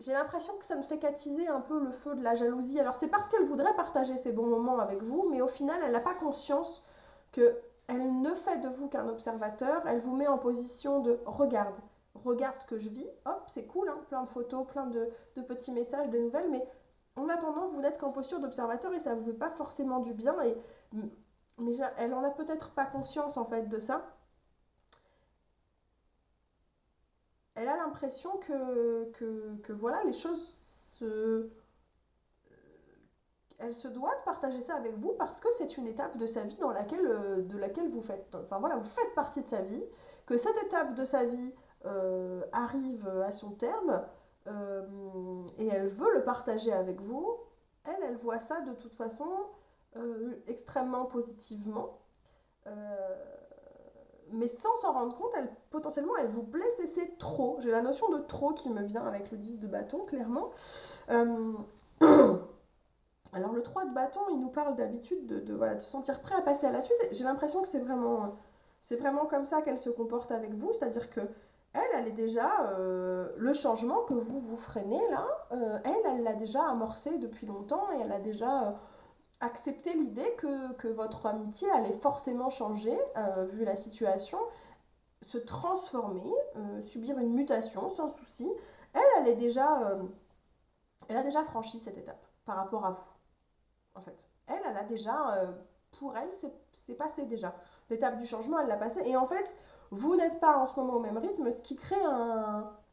j'ai l'impression que ça ne fait qu'attiser un peu le feu de la jalousie. Alors c'est parce qu'elle voudrait partager ces bons moments avec vous, mais au final, elle n'a pas conscience que elle ne fait de vous qu'un observateur. Elle vous met en position de regarde, regarde ce que je vis. Hop, c'est cool, hein, plein de photos, plein de petits messages, de nouvelles, mais en attendant, vous n'êtes qu'en posture d'observateur et ça ne vous fait pas forcément du bien. Mais elle en a peut-être pas conscience en fait de ça. Elle a l'impression que voilà, les choses se... Elle se doit de partager ça avec vous parce que c'est une étape de sa vie de laquelle vous faites... Enfin voilà, vous faites partie de sa vie, que cette étape de sa vie arrive à son terme et elle veut le partager avec vous. Elle voit ça de toute façon extrêmement positivement. Mais sans s'en rendre compte, potentiellement, elle vous blesse et c'est trop. J'ai la notion de trop qui me vient avec le 10 de bâton, clairement. Alors, le 3 de bâton, il nous parle d'habitude de se sentir prêt à passer à la suite. J'ai l'impression que c'est vraiment comme ça qu'elle se comporte avec vous. C'est-à-dire que elle est déjà... le changement que vous freinez, là, elle l'a déjà amorcé depuis longtemps et elle a déjà... accepter l'idée que votre amitié allait forcément changer, vu la situation, se transformer, subir une mutation sans souci. Elle a déjà franchi cette étape par rapport à vous, en fait. Elle a déjà, pour elle, c'est passé déjà. L'étape du changement, elle l'a passée. Et en fait, vous n'êtes pas en ce moment au même rythme, ce qui crée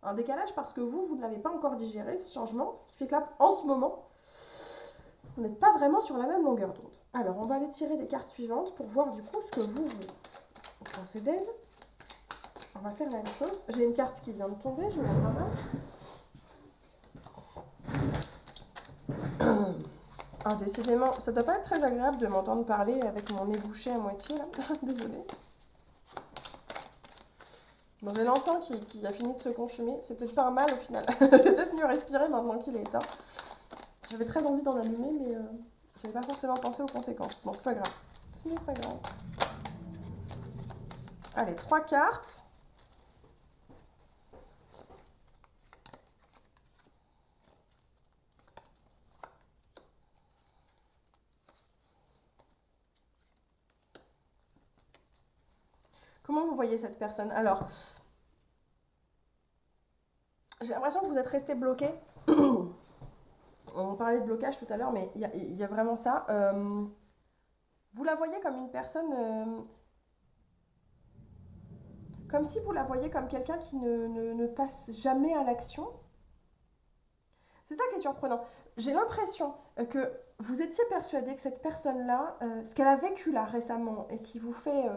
un décalage parce que vous ne l'avez pas encore digéré, ce changement, ce qui fait que là, en ce moment, vous n'êtes pas vraiment sur la même longueur d'onde. Alors, on va aller tirer les cartes suivantes pour voir du coup ce que vous pensez d'elle. On va faire la même chose. J'ai une carte qui vient de tomber, je la ramasse. Ah, décidément, ça doit pas être très agréable de m'entendre parler avec mon nez bouché à moitié, là. Désolée. Bon, j'ai l'encens qui a fini de se consumer. C'est peut-être pas un mal au final. Je vais peut-être mieux respirer maintenant qu'il est éteint. J'avais très envie d'en allumer, mais je n'avais pas forcément pensé aux conséquences. Bon, c'est pas grave. Ce n'est pas grave. Allez, 3 cartes. Comment vous voyez cette personne? Alors, j'ai l'impression que vous êtes resté bloqué. On parlait de blocage tout à l'heure, mais il y a vraiment ça. Vous la voyez comme une personne... comme si vous la voyez comme quelqu'un qui ne passe jamais à l'action. C'est ça qui est surprenant. J'ai l'impression que vous étiez persuadé que cette personne-là, ce qu'elle a vécu là récemment et qui vous fait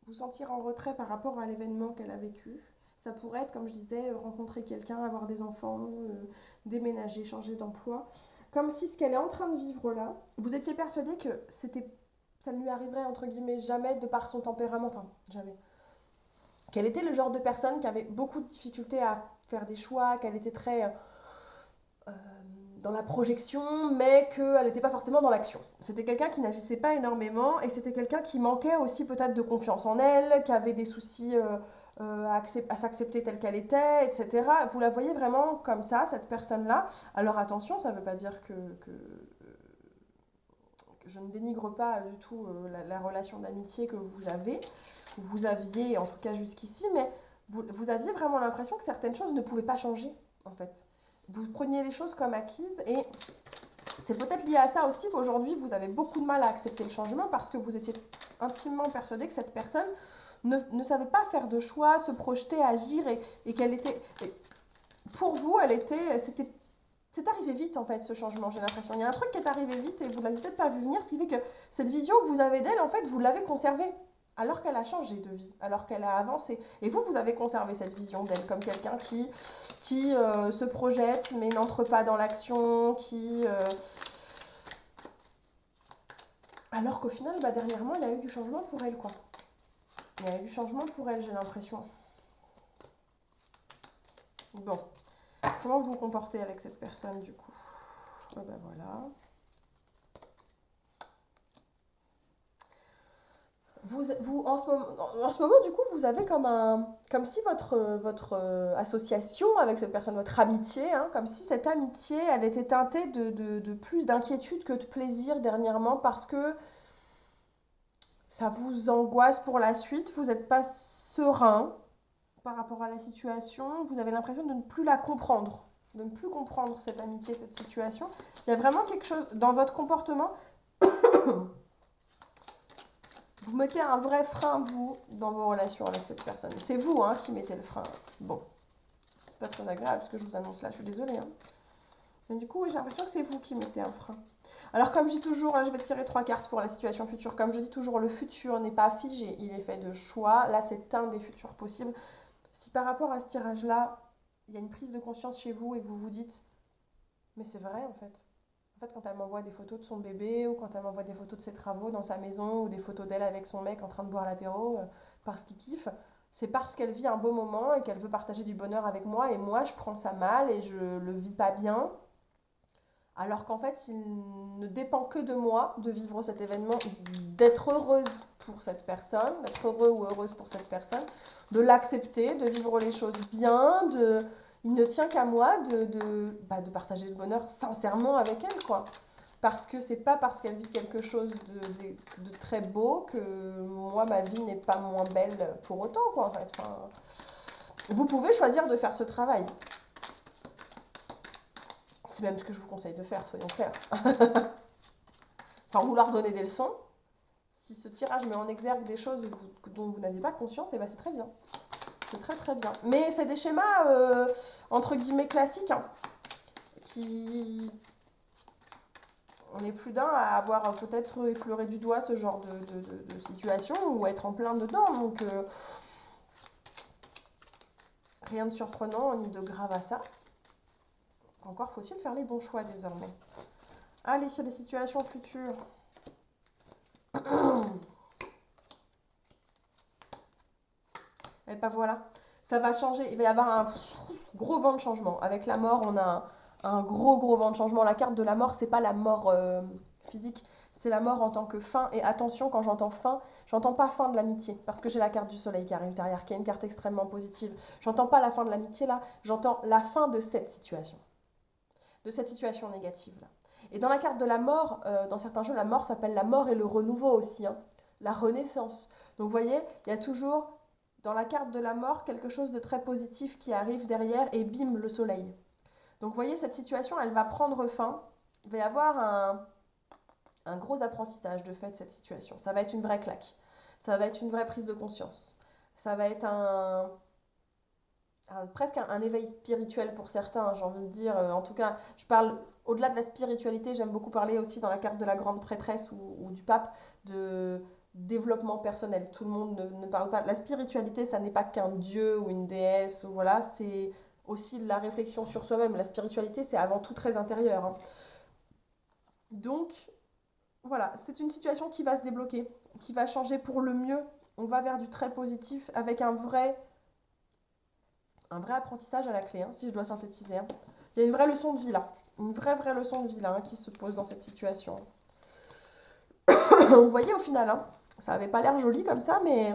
vous sentir en retrait par rapport à l'événement qu'elle a vécu, ça pourrait être, comme je disais, rencontrer quelqu'un, avoir des enfants, déménager, changer d'emploi. Comme si ce qu'elle est en train de vivre là, vous étiez persuadé que ça ne lui arriverait entre guillemets jamais de par son tempérament, enfin jamais. Qu'elle était le genre de personne qui avait beaucoup de difficultés à faire des choix, qu'elle était très dans la projection, mais qu'elle n'était pas forcément dans l'action. C'était quelqu'un qui n'agissait pas énormément, et c'était quelqu'un qui manquait aussi peut-être de confiance en elle, qui avait des soucis à s'accepter telle qu'elle était, etc. Vous la voyez vraiment comme ça, cette personne-là. Alors attention, ça ne veut pas dire que je ne dénigre pas du tout la relation d'amitié que vous aviez en tout cas jusqu'ici, mais vous aviez vraiment l'impression que certaines choses ne pouvaient pas changer, en fait. Vous preniez les choses comme acquises et c'est peut-être lié à ça aussi qu'aujourd'hui vous avez beaucoup de mal à accepter le changement parce que vous étiez intimement persuadé que cette personne ne savait pas faire de choix, se projeter, agir et qu'elle était... Pour vous, c'est arrivé vite en fait ce changement, j'ai l'impression. Il y a un truc qui est arrivé vite et vous ne l'avez peut-être pas vu venir, ce qui fait que cette vision que vous avez d'elle, en fait, vous l'avez conservée. Alors qu'elle a changé de vie, alors qu'elle a avancé. Et vous avez conservé cette vision d'elle comme quelqu'un qui se projette mais n'entre pas dans l'action, alors qu'au final, dernièrement, il y a eu du changement pour elle, quoi. Il y a eu du changement pour elle, j'ai l'impression. Bon. Comment vous vous comportez avec cette personne, du coup? Voilà. En ce moment, du coup, vous avez comme si votre association avec cette personne, votre amitié, hein, comme si cette amitié, elle était teintée de plus d'inquiétude que de plaisir dernièrement parce que ça vous angoisse pour la suite, vous n'êtes pas serein par rapport à la situation, vous avez l'impression de ne plus la comprendre, de ne plus comprendre cette amitié, cette situation. Il y a vraiment quelque chose dans votre comportement. Vous mettez un vrai frein, vous, dans vos relations avec cette personne. C'est vous hein, qui mettez le frein. Bon, c'est pas très agréable ce que je vous annonce là, je suis désolée. Hein. Mais du coup, oui, j'ai l'impression que c'est vous qui mettez un frein. Alors comme je dis toujours, là, je vais tirer 3 cartes pour la situation future. Comme je dis toujours, le futur n'est pas figé, il est fait de choix. Là, c'est un des futurs possibles. Si par rapport à ce tirage-là, il y a une prise de conscience chez vous et que vous vous dites « Mais c'est vrai, en fait ». En fait, quand elle m'envoie des photos de son bébé ou quand elle m'envoie des photos de ses travaux dans sa maison ou des photos d'elle avec son mec en train de boire l'apéro parce qu'il kiffe, c'est parce qu'elle vit un beau moment et qu'elle veut partager du bonheur avec moi et moi, je prends ça mal et je le vis pas bien. Alors qu'en fait, il ne dépend que de moi de vivre cet événement, d'être heureuse pour cette personne, d'être heureux ou heureuse pour cette personne, de l'accepter, de vivre les choses bien, il ne tient qu'à moi de partager le bonheur sincèrement avec elle, quoi. Parce que c'est pas parce qu'elle vit quelque chose de très beau que moi, ma vie n'est pas moins belle pour autant, quoi, en fait. Enfin, vous pouvez choisir de faire ce travail. C'est même ce que je vous conseille de faire, soyons clairs. Sans vouloir donner des leçons, si ce tirage met en exergue des choses dont vous n'aviez pas conscience, et ben c'est très bien. C'est très très bien. Mais c'est des schémas, entre guillemets, classiques, hein, qui... On est plus d'un à avoir peut-être effleuré du doigt ce genre de situation ou être en plein dedans. Donc, rien de surprenant ni de grave à ça. Encore faut-il faire les bons choix désormais. Allez, sur les situations futures. Et ben voilà, ça va changer. Il va y avoir un gros vent de changement. Avec la mort, on a un gros vent de changement. La carte de la mort, c'est pas la mort physique, c'est la mort en tant que fin. Et attention, quand j'entends fin, j'entends pas fin de l'amitié, parce que j'ai la carte du soleil qui arrive derrière, qui est une carte extrêmement positive. J'entends pas la fin de l'amitié là, j'entends la fin de cette situation négative là. Et dans la carte de la mort, dans certains jeux, la mort s'appelle la mort et le renouveau aussi, hein, la renaissance. Donc vous voyez, il y a toujours dans la carte de la mort quelque chose de très positif qui arrive derrière et bim, le soleil. Donc vous voyez, cette situation, elle va prendre fin. Il va y avoir un gros apprentissage de fait de cette situation. Ça va être une vraie claque. Ça va être une vraie prise de conscience. Ça va être presque un éveil spirituel pour certains, j'ai envie de dire. En tout cas, je parle au-delà de la spiritualité, j'aime beaucoup parler aussi dans la carte de la grande prêtresse ou du pape de développement personnel. Tout le monde ne parle pas. La spiritualité, ça n'est pas qu'un dieu ou une déesse, ou voilà, c'est aussi de la réflexion sur soi-même. La spiritualité, c'est avant tout très intérieur. Hein. Donc, voilà, c'est une situation qui va se débloquer, qui va changer pour le mieux. On va vers du très positif avec un vrai apprentissage à la clé, hein, si je dois synthétiser. Hein. Il y a une vraie leçon de vie là, une vraie leçon de vie là, hein, qui se pose dans cette situation. Vous voyez au final, hein, ça n'avait pas l'air joli comme ça, mais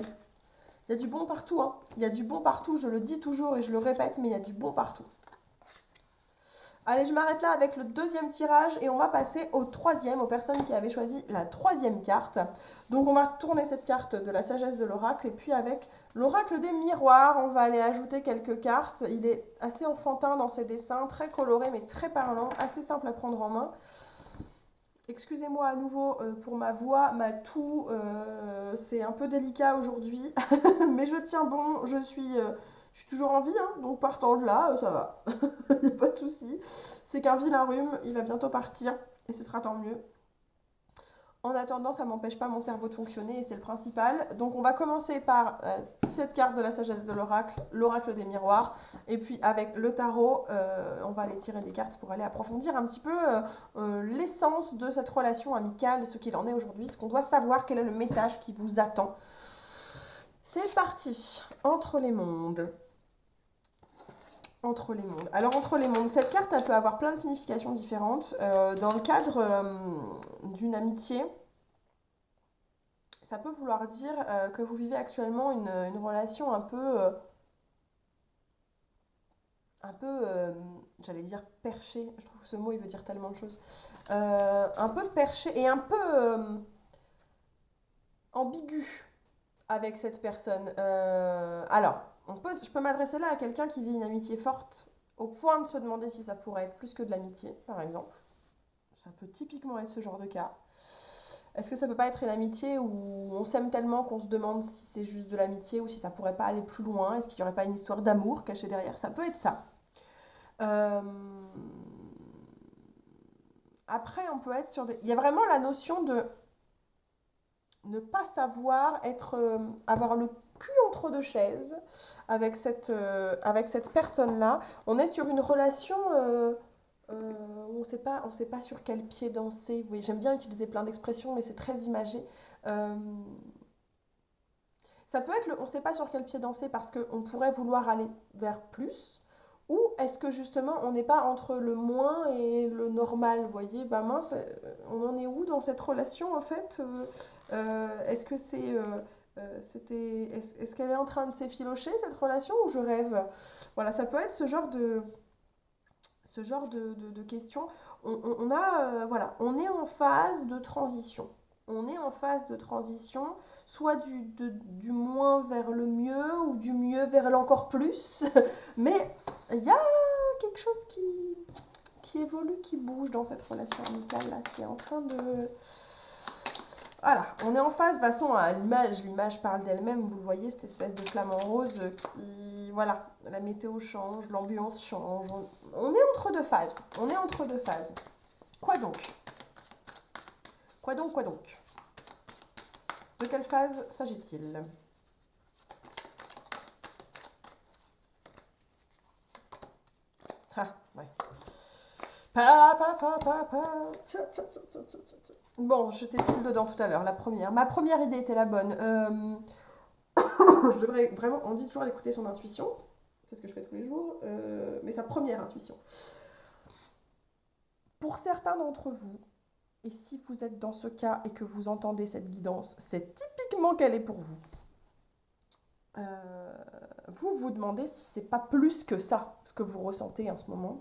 il y a du bon partout. Hein. Il y a du bon partout, je le dis toujours et je le répète, mais il y a du bon partout. Allez, je m'arrête là avec le deuxième tirage et on va passer au troisième, aux personnes qui avaient choisi la troisième carte. Donc on va tourner cette carte de la sagesse de l'oracle et puis avec l'oracle des miroirs, on va aller ajouter quelques cartes. Il est assez enfantin dans ses dessins, très coloré mais très parlant, assez simple à prendre en main. Excusez-moi à nouveau pour ma voix, ma toux, c'est un peu délicat aujourd'hui, mais je tiens bon, je suis toujours en vie, hein, donc partant de là, ça va, il n'y a pas de souci. C'est qu'un vilain rhume, il va bientôt partir, et ce sera tant mieux. En attendant, ça m'empêche pas mon cerveau de fonctionner, et c'est le principal. Donc on va commencer par cette carte de la sagesse de l'oracle, l'oracle des miroirs, et puis avec le tarot, on va aller tirer des cartes pour aller approfondir un petit peu l'essence de cette relation amicale, ce qu'il en est aujourd'hui, ce qu'on doit savoir, quel est le message qui vous attend. C'est parti, entre les mondes. Entre les mondes. Alors entre les mondes, cette carte elle peut avoir plein de significations différentes. Dans le cadre d'une amitié, ça peut vouloir dire que vous vivez actuellement une relation un peu, j'allais dire perché, je trouve que ce mot il veut dire tellement de choses, un peu perché et un peu ambigu avec cette personne. Alors, je peux m'adresser là à quelqu'un qui vit une amitié forte au point de se demander si ça pourrait être plus que de l'amitié, par exemple. Ça peut typiquement être ce genre de cas. Est-ce que ça peut pas être une amitié où on s'aime tellement qu'on se demande si c'est juste de l'amitié ou si ça pourrait pas aller plus loin? Est-ce qu'il y aurait pas une histoire d'amour cachée derrière? Ça peut être ça. Euh, Après, on peut être sur des... Il y a vraiment la notion de ne pas savoir avoir le cul entre deux chaises avec cette personne-là. On est sur une relation où on sait pas sur quel pied danser. Oui, j'aime bien utiliser plein d'expressions, mais c'est très imagé. Euh, Ça peut être on ne sait pas sur quel pied danser parce qu'on pourrait vouloir aller vers plus. Ou est-ce que justement on n'est pas entre le moins et le normal, vous voyez, bah mince, on en est où dans cette relation en fait? Est-ce que est-ce qu'elle est en train de s'effilocher cette relation ou je rêve? Voilà, ça peut être ce genre de questions. Voilà, on est en phase de transition. On est en phase de transition, soit du moins vers le mieux ou du mieux vers l'encore plus. Mais il y a quelque chose qui évolue, qui bouge dans cette relation amicale là. C'est en train de... Voilà, on est en phase, de toute façon, à l'image parle d'elle-même, vous le voyez, cette espèce de flamme en rose qui, voilà, la météo change, l'ambiance change, on est entre deux phases, Quoi donc? Quoi donc? De quelle phase s'agit-il? Ah, ouais. Bon, je t'ai pile dedans tout à l'heure, la première. Ma première idée était la bonne. Je devrais vraiment, on dit toujours d'écouter son intuition, c'est ce que je fais tous les jours, mais sa première intuition. Pour certains d'entre vous, et si vous êtes dans ce cas et que vous entendez cette guidance, c'est typiquement qu'elle est pour vous. Vous vous demandez si c'est pas plus que ça, ce que vous ressentez en ce moment. De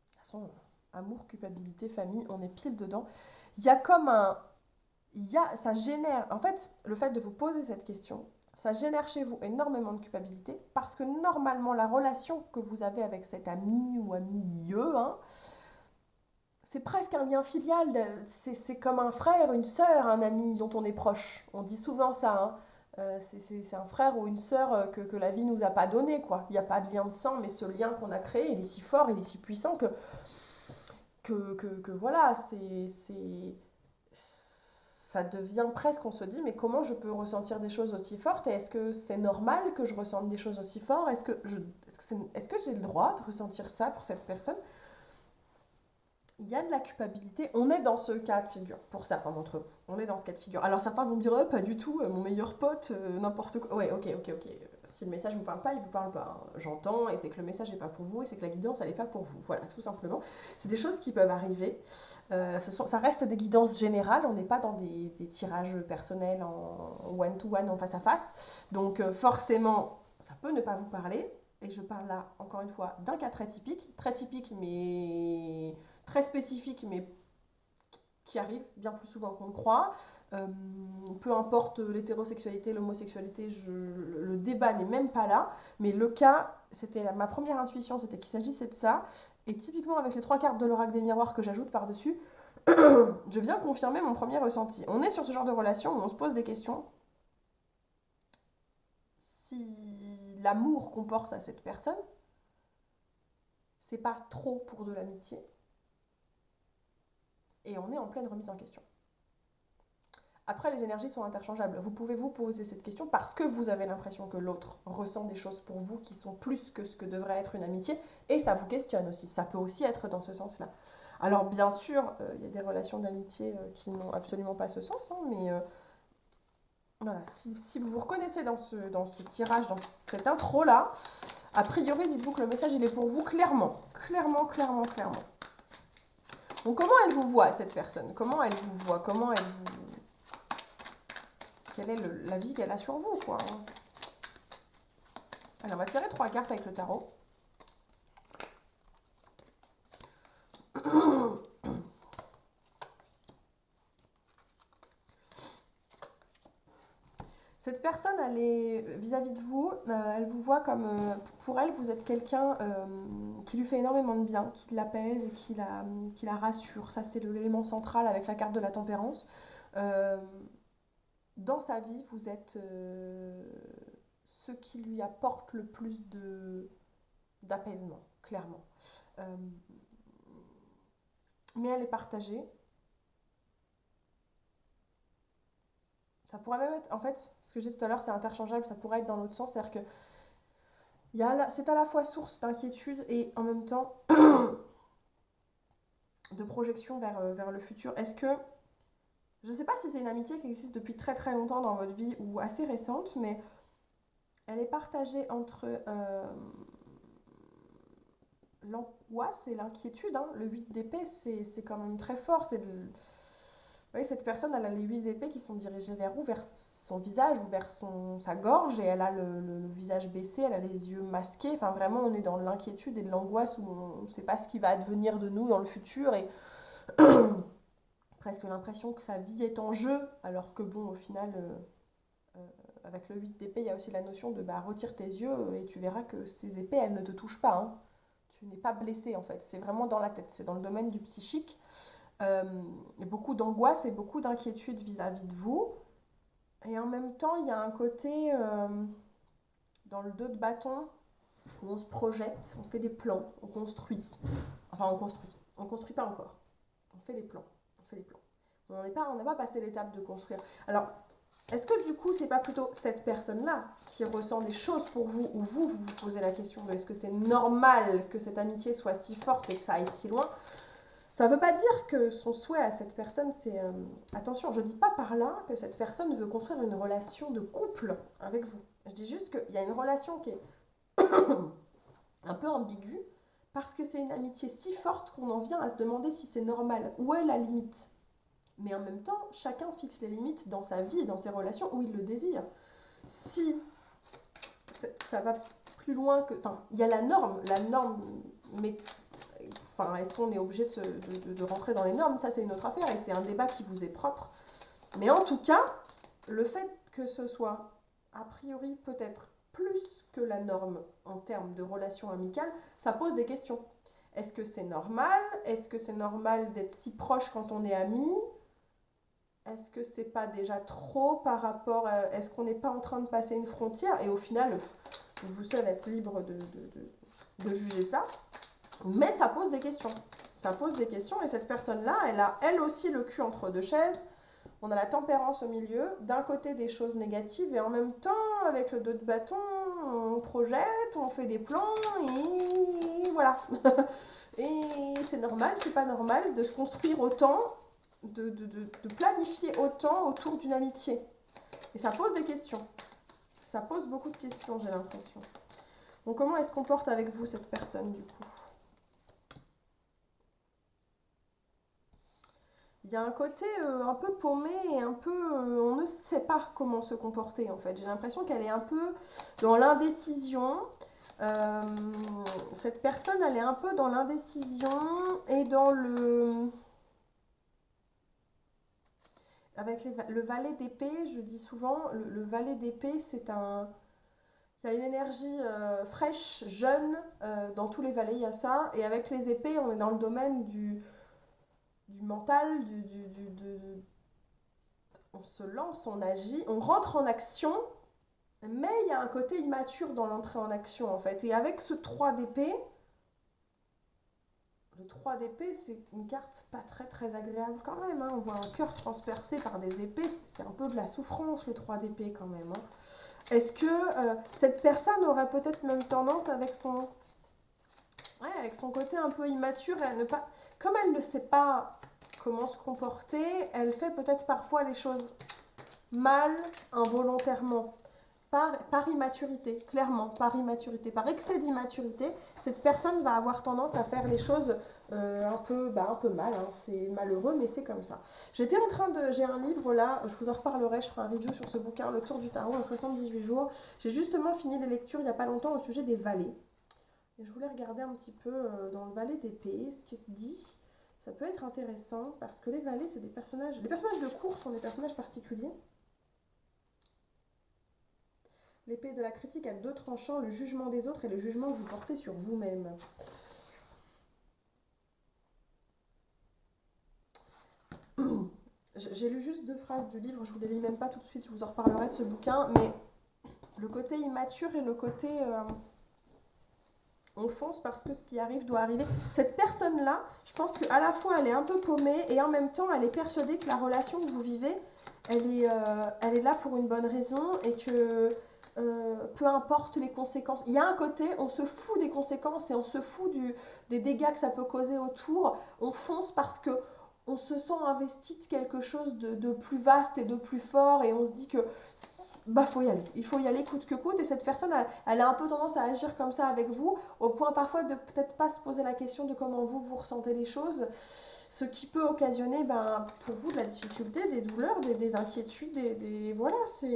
toute façon, amour, culpabilité, famille, on est pile dedans. Il y a comme ça génère, en fait, le fait de vous poser cette question, ça génère chez vous énormément de culpabilité parce que normalement, la relation que vous avez avec cet ami ou amie, c'est presque un lien filial, c'est comme un frère, une sœur, un ami dont on est proche. On dit souvent ça, hein. C'est un frère ou une sœur que la vie nous a pas donné, quoi. Il n'y a pas de lien de sang, mais ce lien qu'on a créé, il est si fort, il est si puissant que voilà, ça devient presque, on se dit, mais comment je peux ressentir des choses aussi fortes? Et est-ce que c'est normal que je ressente des choses aussi fortes? Est-ce que j'ai le droit de ressentir ça pour cette personne? Il y a de la culpabilité. On est dans ce cas de figure, pour certains d'entre vous. On est dans ce cas de figure. Alors certains vont me dire, oh, pas du tout, mon meilleur pote, n'importe quoi. Ouais, ok. Si le message ne vous parle pas, il ne vous parle pas, hein. J'entends, et c'est que le message n'est pas pour vous, et c'est que la guidance, elle n'est pas pour vous. Voilà, tout simplement. C'est des choses qui peuvent arriver. Ça reste des guidances générales, on n'est pas dans des tirages personnels en one-to-one, en face-à-face. Donc forcément, ça peut ne pas vous parler. Et je parle là, encore une fois, d'un cas très typique, mais très spécifique, mais qui arrive bien plus souvent qu'on le croit. Peu importe l'hétérosexualité, l'homosexualité, le débat n'est même pas là. Mais le cas, ma première intuition, c'était qu'il s'agissait de ça. Et typiquement, avec les 3 cartes de l'oracle des miroirs que j'ajoute par-dessus, je viens confirmer mon premier ressenti. On est sur ce genre de relation où on se pose des questions. Si l'amour qu'on porte à cette personne, c'est pas trop pour de l'amitié, et on est en pleine remise en question. Après, les énergies sont interchangeables. Vous pouvez vous poser cette question parce que vous avez l'impression que l'autre ressent des choses pour vous qui sont plus que ce que devrait être une amitié, et ça vous questionne aussi. Ça peut aussi être dans ce sens-là. Alors bien sûr, il y a des relations d'amitié qui n'ont absolument pas ce sens, hein, mais voilà, si vous vous reconnaissez dans ce tirage, dans cette intro-là, a priori, dites-vous que le message, il est pour vous clairement. Clairement. Donc comment elle vous voit, cette personne? Comment elle vous voit? quelle est la vie qu'elle a sur vous, quoi. Alors, on va tirer 3 cartes avec le tarot. Cette personne, elle est vis-à-vis de vous, elle vous voit comme, pour elle, vous êtes quelqu'un qui lui fait énormément de bien, qui l'apaise et qui la rassure. Ça, c'est l'élément central avec la carte de la tempérance. Dans sa vie, vous êtes ce qui lui apporte le plus d'apaisement, clairement. Mais elle est partagée. Ça pourrait même être, en fait, ce que j'ai dit tout à l'heure, c'est interchangeable, ça pourrait être dans l'autre sens, c'est-à-dire que c'est à la fois source d'inquiétude et en même temps de projection vers le futur. Est-ce que, je ne sais pas si c'est une amitié qui existe depuis très très longtemps dans votre vie ou assez récente, mais elle est partagée entre l'angoisse et l'inquiétude. Hein. Le 8 d'épée, c'est quand même très fort, c'est vous voyez, cette personne, elle a les 8 épées qui sont dirigées vers où? Vers son visage ou vers sa gorge, et elle a le visage baissé, elle a les yeux masqués. Enfin, vraiment, on est dans l'inquiétude et de l'angoisse où on ne sait pas ce qui va advenir de nous dans le futur, et presque l'impression que sa vie est en jeu, alors que bon, au final, avec le 8 d'épée, il y a aussi la notion de retire tes yeux et tu verras que ces épées, elles ne te touchent pas. Hein. Tu n'es pas blessé, en fait. C'est vraiment dans la tête, c'est dans le domaine du psychique. Il y a beaucoup d'angoisse et beaucoup d'inquiétude vis-à-vis de vous. Et en même temps, il y a un côté dans le 2 de bâton où on se projette, on fait des plans, on construit. Enfin, on construit pas encore. On fait les plans, On n'a pas passé l'étape de construire. Alors, est-ce que du coup, c'est pas plutôt cette personne-là qui ressent des choses pour vous, ou vous posez la question de est-ce que c'est normal que cette amitié soit si forte et que ça aille si loin? Ça ne veut pas dire que son souhait à cette personne, c'est... attention, je ne dis pas par là que cette personne veut construire une relation de couple avec vous. Je dis juste qu'il y a une relation qui est un peu ambiguë, parce que c'est une amitié si forte qu'on en vient à se demander si c'est normal. Où est la limite? Mais en même temps, chacun fixe les limites dans sa vie, dans ses relations, où il le désire. Si ça va plus loin que... Enfin, il y a la norme, mais... Enfin, est-ce qu'on est obligé de rentrer dans les normes? Ça, c'est une autre affaire et c'est un débat qui vous est propre. Mais en tout cas, le fait que ce soit, a priori, peut-être plus que la norme en termes de relations amicales, ça pose des questions. Est-ce que c'est normal? Est-ce que c'est normal d'être si proche quand on est amis? Est-ce que c'est pas déjà trop par rapport à... Est-ce qu'on n'est pas en train de passer une frontière? Et au final, vous seul êtes libre de juger ça. Mais ça pose des questions. Ça pose des questions et cette personne-là, elle a elle aussi le cul entre deux chaises. On a la tempérance au milieu. D'un côté, des choses négatives et en même temps, avec le 2 de bâton, on projette, on fait des plans et voilà. Et c'est normal, c'est pas normal de se construire autant, de planifier autant autour d'une amitié. Et ça pose des questions. Ça pose beaucoup de questions, j'ai l'impression. Donc comment elle se comporte avec vous, cette personne, du coup? Il y a un côté un peu paumé et un peu... on ne sait pas comment se comporter, en fait. J'ai l'impression qu'elle est un peu dans l'indécision. Cette personne, elle est un peu dans l'indécision et dans le... Avec le valet d'épée, je dis souvent, le valet d'épée, c'est un... Il y a une énergie fraîche, jeune, dans tous les valets, il y a ça. Et avec les épées, on est dans le domaine du mental, on se lance, on agit, on rentre en action, mais il y a un côté immature dans l'entrée en action, en fait. Et avec ce 3 d'épée, le 3 d'épée, c'est une carte pas très très agréable quand même. Hein. On voit un cœur transpercé par des épées, c'est un peu de la souffrance, le 3 d'épée quand même. Hein. Est-ce que cette personne aurait peut-être même tendance avec son côté un peu immature, comme elle ne sait pas comment se comporter, elle fait peut-être parfois les choses mal, involontairement. par immaturité, clairement, par immaturité, par excès d'immaturité, cette personne va avoir tendance à faire les choses un peu mal, hein. C'est malheureux, mais c'est comme ça. J'ai un livre là, je vous en reparlerai, je ferai un review sur ce bouquin, Le Tour du Tarot en 78 jours. J'ai justement fini les lectures il n'y a pas longtemps au sujet des valets. Et je voulais regarder un petit peu dans le valet d'épée, ce qui se dit. Ça peut être intéressant, parce que les valets, c'est des personnages... Les personnages de cours sont des personnages particuliers. L'épée de la critique a deux tranchants, le jugement des autres et le jugement que vous portez sur vous-même. J'ai lu juste 2 phrases du livre, je vous les lis même pas tout de suite, je vous en reparlerai de ce bouquin, mais le côté immature et le côté on fonce parce que ce qui arrive doit arriver. Cette personne-là, je pense qu'à la fois elle est un peu paumée et en même temps elle est persuadée que la relation que vous vivez, elle est là pour une bonne raison et que peu importe les conséquences. Il y a un côté, on se fout des conséquences et on se fout des dégâts que ça peut causer autour. On fonce parce que on se sent investi de quelque chose de plus vaste et de plus fort et on se dit que bah faut y aller, il faut y aller coûte que coûte et cette personne elle a un peu tendance à agir comme ça avec vous au point parfois de peut-être pas se poser la question de comment vous ressentez les choses, ce qui peut occasionner pour vous de la difficulté, des douleurs, des inquiétudes, voilà, ça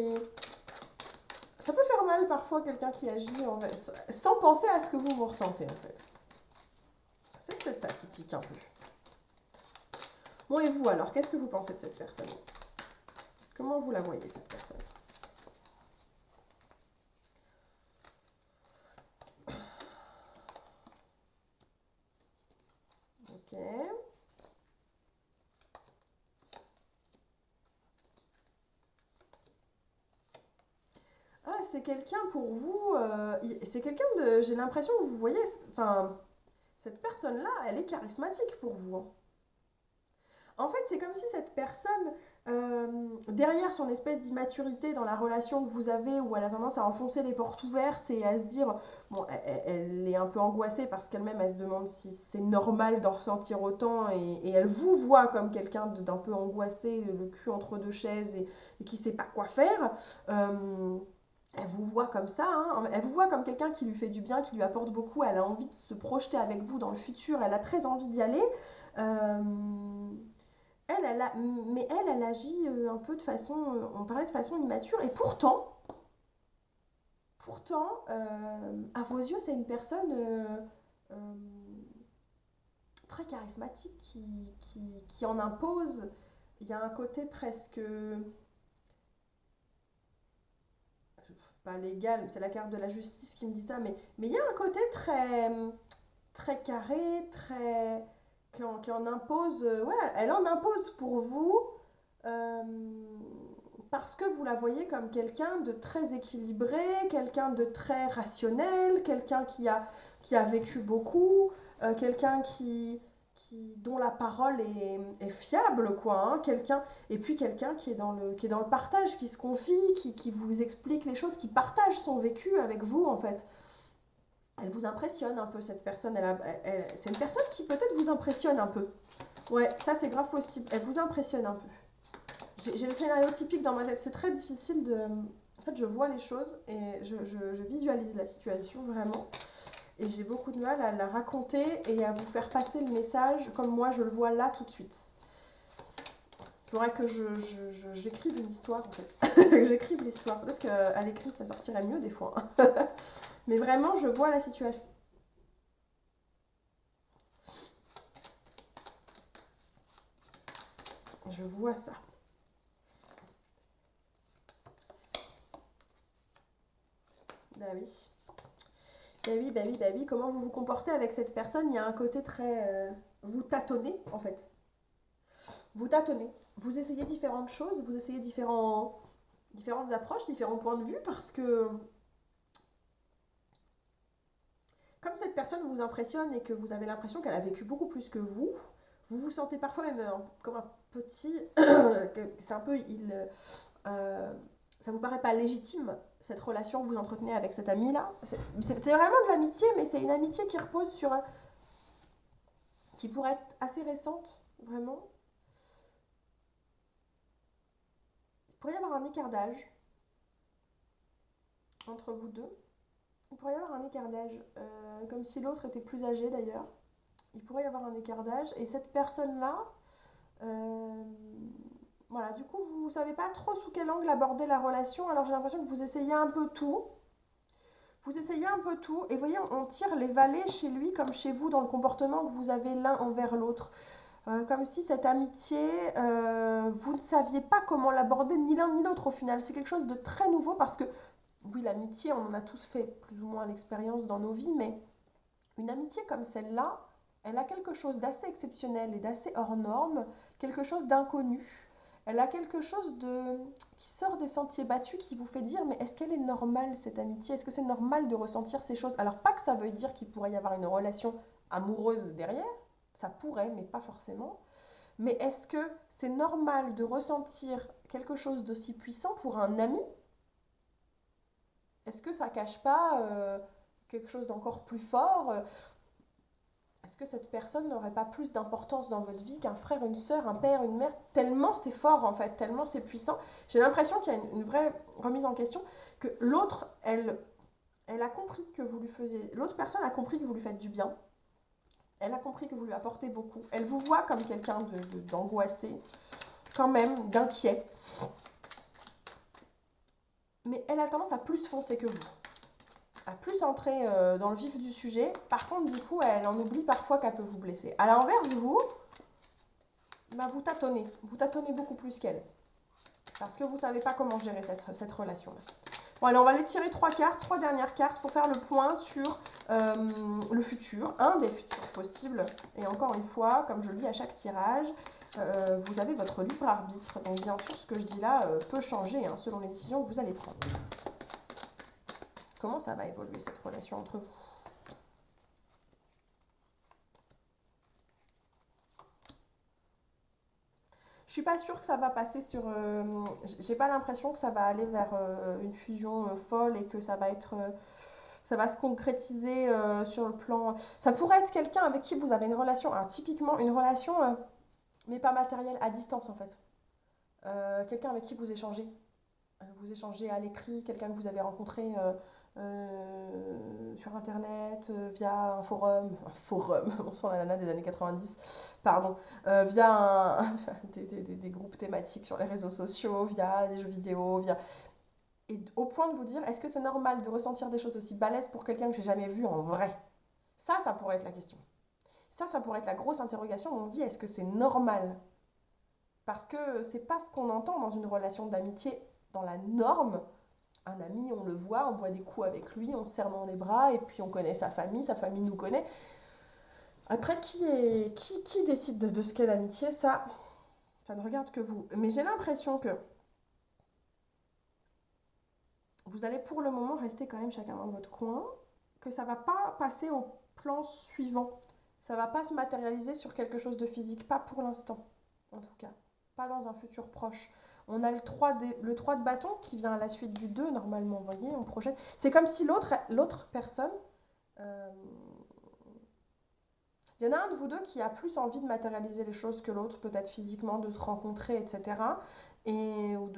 peut faire mal parfois quelqu'un qui agit sans penser à ce que vous ressentez en fait. C'est peut-être ça qui pique un peu. Bon, et vous alors, qu'est-ce que vous pensez de cette personne? Comment vous la voyez, cette personne? Ok. Ah, c'est quelqu'un pour vous, c'est quelqu'un de... J'ai l'impression que vous voyez, enfin, cette personne-là, elle est charismatique pour vous, hein. En fait, c'est comme si cette personne, derrière son espèce d'immaturité dans la relation que vous avez, où elle a tendance à enfoncer les portes ouvertes et à se dire, bon, elle est un peu angoissée parce qu'elle-même, elle se demande si c'est normal d'en ressentir autant, et elle vous voit comme quelqu'un d'un peu angoissé, le cul entre deux chaises et qui sait pas quoi faire. Elle vous voit comme ça, hein. Elle vous voit comme quelqu'un qui lui fait du bien, qui lui apporte beaucoup, elle a envie de se projeter avec vous dans le futur, elle a très envie d'y aller. Euh, elle agit un peu de façon, on parlait de façon immature, et à vos yeux, c'est une personne euh, très charismatique qui en impose. Il y a un côté presque, pas légal, c'est la carte de la justice qui me dit ça, mais il y a un côté très carré, qui en impose, ouais, elle en impose pour vous, euh, parce que vous la voyez comme quelqu'un de très équilibré, quelqu'un de très rationnel, quelqu'un qui a vécu beaucoup, quelqu'un dont la parole est fiable, quoi, hein, et puis quelqu'un qui est dans le partage, qui se confie, qui vous explique les choses, qui partage son vécu avec vous, en fait. Elle vous impressionne un peu, cette personne. C'est une personne qui peut-être vous impressionne un peu. Ouais, ça c'est grave possible. Elle vous impressionne un peu. J'ai le scénario typique dans ma tête. C'est très difficile de... En fait, je vois les choses et je visualise la situation vraiment. Et j'ai beaucoup de mal à la raconter et à vous faire passer le message comme moi je le vois là tout de suite. Il faudrait que j'écrive une histoire en fait. Que j'écrive l'histoire. Peut-être qu'à l'écrit ça sortirait mieux des fois. Mais vraiment, je vois la situation. Je vois ça. Bah oui. Bah oui. Comment vous vous comportez avec cette personne? Il y a un côté très... vous tâtonnez, en fait. Vous tâtonnez. Vous essayez différentes choses, vous essayez différentes approches, différents points de vue, parce que comme cette personne vous impressionne et que vous avez l'impression qu'elle a vécu beaucoup plus que vous vous sentez parfois même comme un petit... c'est un peu... ça vous paraît pas légitime, cette relation que vous entretenez avec cet ami-là? C'est vraiment de l'amitié, mais c'est une amitié qui repose sur... qui pourrait être assez récente, vraiment. Il pourrait y avoir un écart d'âge. entre vous deux. Il pourrait y avoir un écart d'âge, comme si l'autre était plus âgé d'ailleurs. Il pourrait y avoir un écart d'âge et cette personne-là, voilà, du coup vous ne savez pas trop sous quel angle aborder la relation, alors j'ai l'impression que vous essayez un peu tout. Vous essayez un peu tout et voyez, on tire les valets chez lui comme chez vous dans le comportement que vous avez l'un envers l'autre. Comme si cette amitié, vous ne saviez pas comment l'aborder ni l'un ni l'autre au final. C'est quelque chose de très nouveau parce que, oui, l'amitié, on en a tous fait plus ou moins l'expérience dans nos vies, mais une amitié comme celle-là, elle a quelque chose d'assez exceptionnel et d'assez hors norme, quelque chose d'inconnu. Elle a quelque chose qui sort des sentiers battus, qui vous fait dire, mais est-ce qu'elle est normale cette amitié? Est-ce que c'est normal de ressentir ces choses? Alors pas que ça veut dire qu'il pourrait y avoir une relation amoureuse derrière, ça pourrait, mais pas forcément. Mais est-ce que c'est normal de ressentir quelque chose d'aussi puissant pour un ami? Est-ce que ça cache pas quelque chose d'encore plus fort? Est-ce que cette personne n'aurait pas plus d'importance dans votre vie qu'un frère, une sœur, un père, une mère? Tellement c'est fort en fait, tellement c'est puissant. J'ai l'impression qu'il y a une vraie remise en question, que l'autre, elle a compris que vous lui faisiez... L'autre personne a compris que vous lui faites du bien. Elle a compris que vous lui apportez beaucoup. Elle vous voit comme quelqu'un d'angoissé, quand même, d'inquiet. Mais elle a tendance à plus foncer que vous, à plus entrer dans le vif du sujet. Par contre, du coup, elle en oublie parfois qu'elle peut vous blesser. À l'inverse, vous, vous tâtonnez beaucoup plus qu'elle. Parce que vous ne savez pas comment gérer cette relation-là. Bon, allez, on va aller tirer trois dernières cartes pour faire le point sur le futur, un des futurs possibles. Et encore une fois, comme je le dis à chaque tirage, vous avez votre libre arbitre. Donc bien sûr, ce que je dis là peut changer selon les décisions que vous allez prendre. Comment ça va évoluer cette relation entre vous? Je suis pas sûre que ça va passer sur... j'ai pas l'impression que ça va aller vers une fusion folle et que ça va être... ça va se concrétiser sur le plan... Ça pourrait être quelqu'un avec qui vous avez une relation, typiquement une relation, mais pas matérielle, à distance en fait. Quelqu'un avec qui vous échangez. Vous échangez à l'écrit, quelqu'un que vous avez rencontré sur internet, via un forum, on sent la nana des années 90, pardon, via des groupes thématiques sur les réseaux sociaux, via des jeux vidéo, et au point de vous dire, est-ce que c'est normal de ressentir des choses aussi balèzes pour quelqu'un que j'ai jamais vu en vrai? Ça pourrait être la question. Ça pourrait être la grosse interrogation. On se dit, est-ce que c'est normal? Parce que c'est pas ce qu'on entend dans une relation d'amitié, dans la norme. Un ami, on le voit, on boit des coups avec lui, on se serre dans les bras, et puis on connaît sa famille nous connaît. Après, qui décide de ce qu'est l'amitié? Ça ne regarde que vous. Mais j'ai l'impression que vous allez pour le moment rester quand même chacun dans votre coin, que ça va pas passer au plan suivant. Ça va pas se matérialiser sur quelque chose de physique, pas pour l'instant, en tout cas. Pas dans un futur proche. On a le 3 de bâton qui vient à la suite du 2, normalement, vous voyez, on projette. C'est comme si l'autre personne, il y en a un de vous deux qui a plus envie de matérialiser les choses que l'autre, peut-être physiquement, de se rencontrer, etc. Ou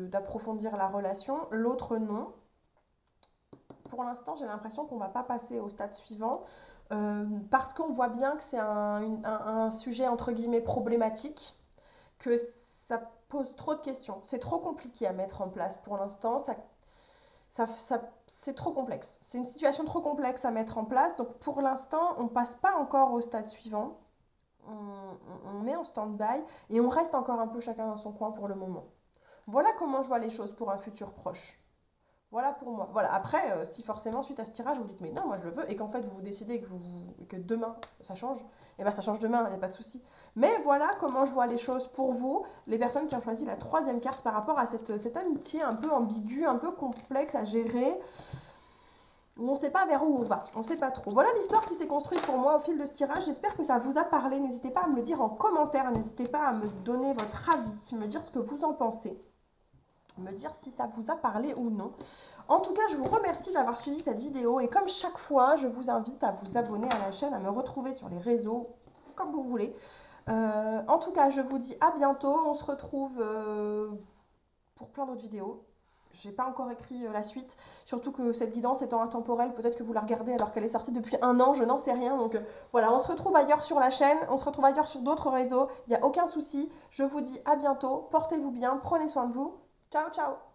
d'approfondir la relation. L'autre, non. Pour l'instant, j'ai l'impression qu'on ne va pas passer au stade suivant parce qu'on voit bien que c'est un sujet, entre guillemets, problématique, que ça pose trop de questions. C'est trop compliqué à mettre en place pour l'instant. C'est trop complexe. C'est une situation trop complexe à mettre en place. Donc pour l'instant, on ne passe pas encore au stade suivant. On met en stand-by et on reste encore un peu chacun dans son coin pour le moment. Voilà comment je vois les choses pour un futur proche. Voilà pour moi. Voilà. Après, si forcément, suite à ce tirage, vous dites mais non, moi je le veux, et qu'en fait vous décidez que demain ça change, et bien ça change demain, il n'y a pas de souci. Mais voilà comment je vois les choses pour vous, les personnes qui ont choisi la troisième carte par rapport à cette amitié un peu ambiguë, un peu complexe à gérer, où on ne sait pas vers où on va, on ne sait pas trop. Voilà l'histoire qui s'est construite pour moi au fil de ce tirage. J'espère que ça vous a parlé. N'hésitez pas à me le dire en commentaire, n'hésitez pas à me donner votre avis, me dire ce que vous en pensez, me dire si ça vous a parlé ou non. En tout cas, je vous remercie d'avoir suivi cette vidéo et comme chaque fois, je vous invite à vous abonner à la chaîne, à me retrouver sur les réseaux, comme vous voulez. En tout cas, je vous dis à bientôt. On se retrouve pour plein d'autres vidéos. j'ai pas encore écrit la suite, surtout que cette guidance étant intemporelle, peut-être que vous la regardez alors qu'elle est sortie depuis un an, je n'en sais rien. Donc voilà, on se retrouve ailleurs sur la chaîne, on se retrouve ailleurs sur d'autres réseaux, il n'y a aucun souci. Je vous dis à bientôt, portez-vous bien, prenez soin de vous. Ciao, ciao!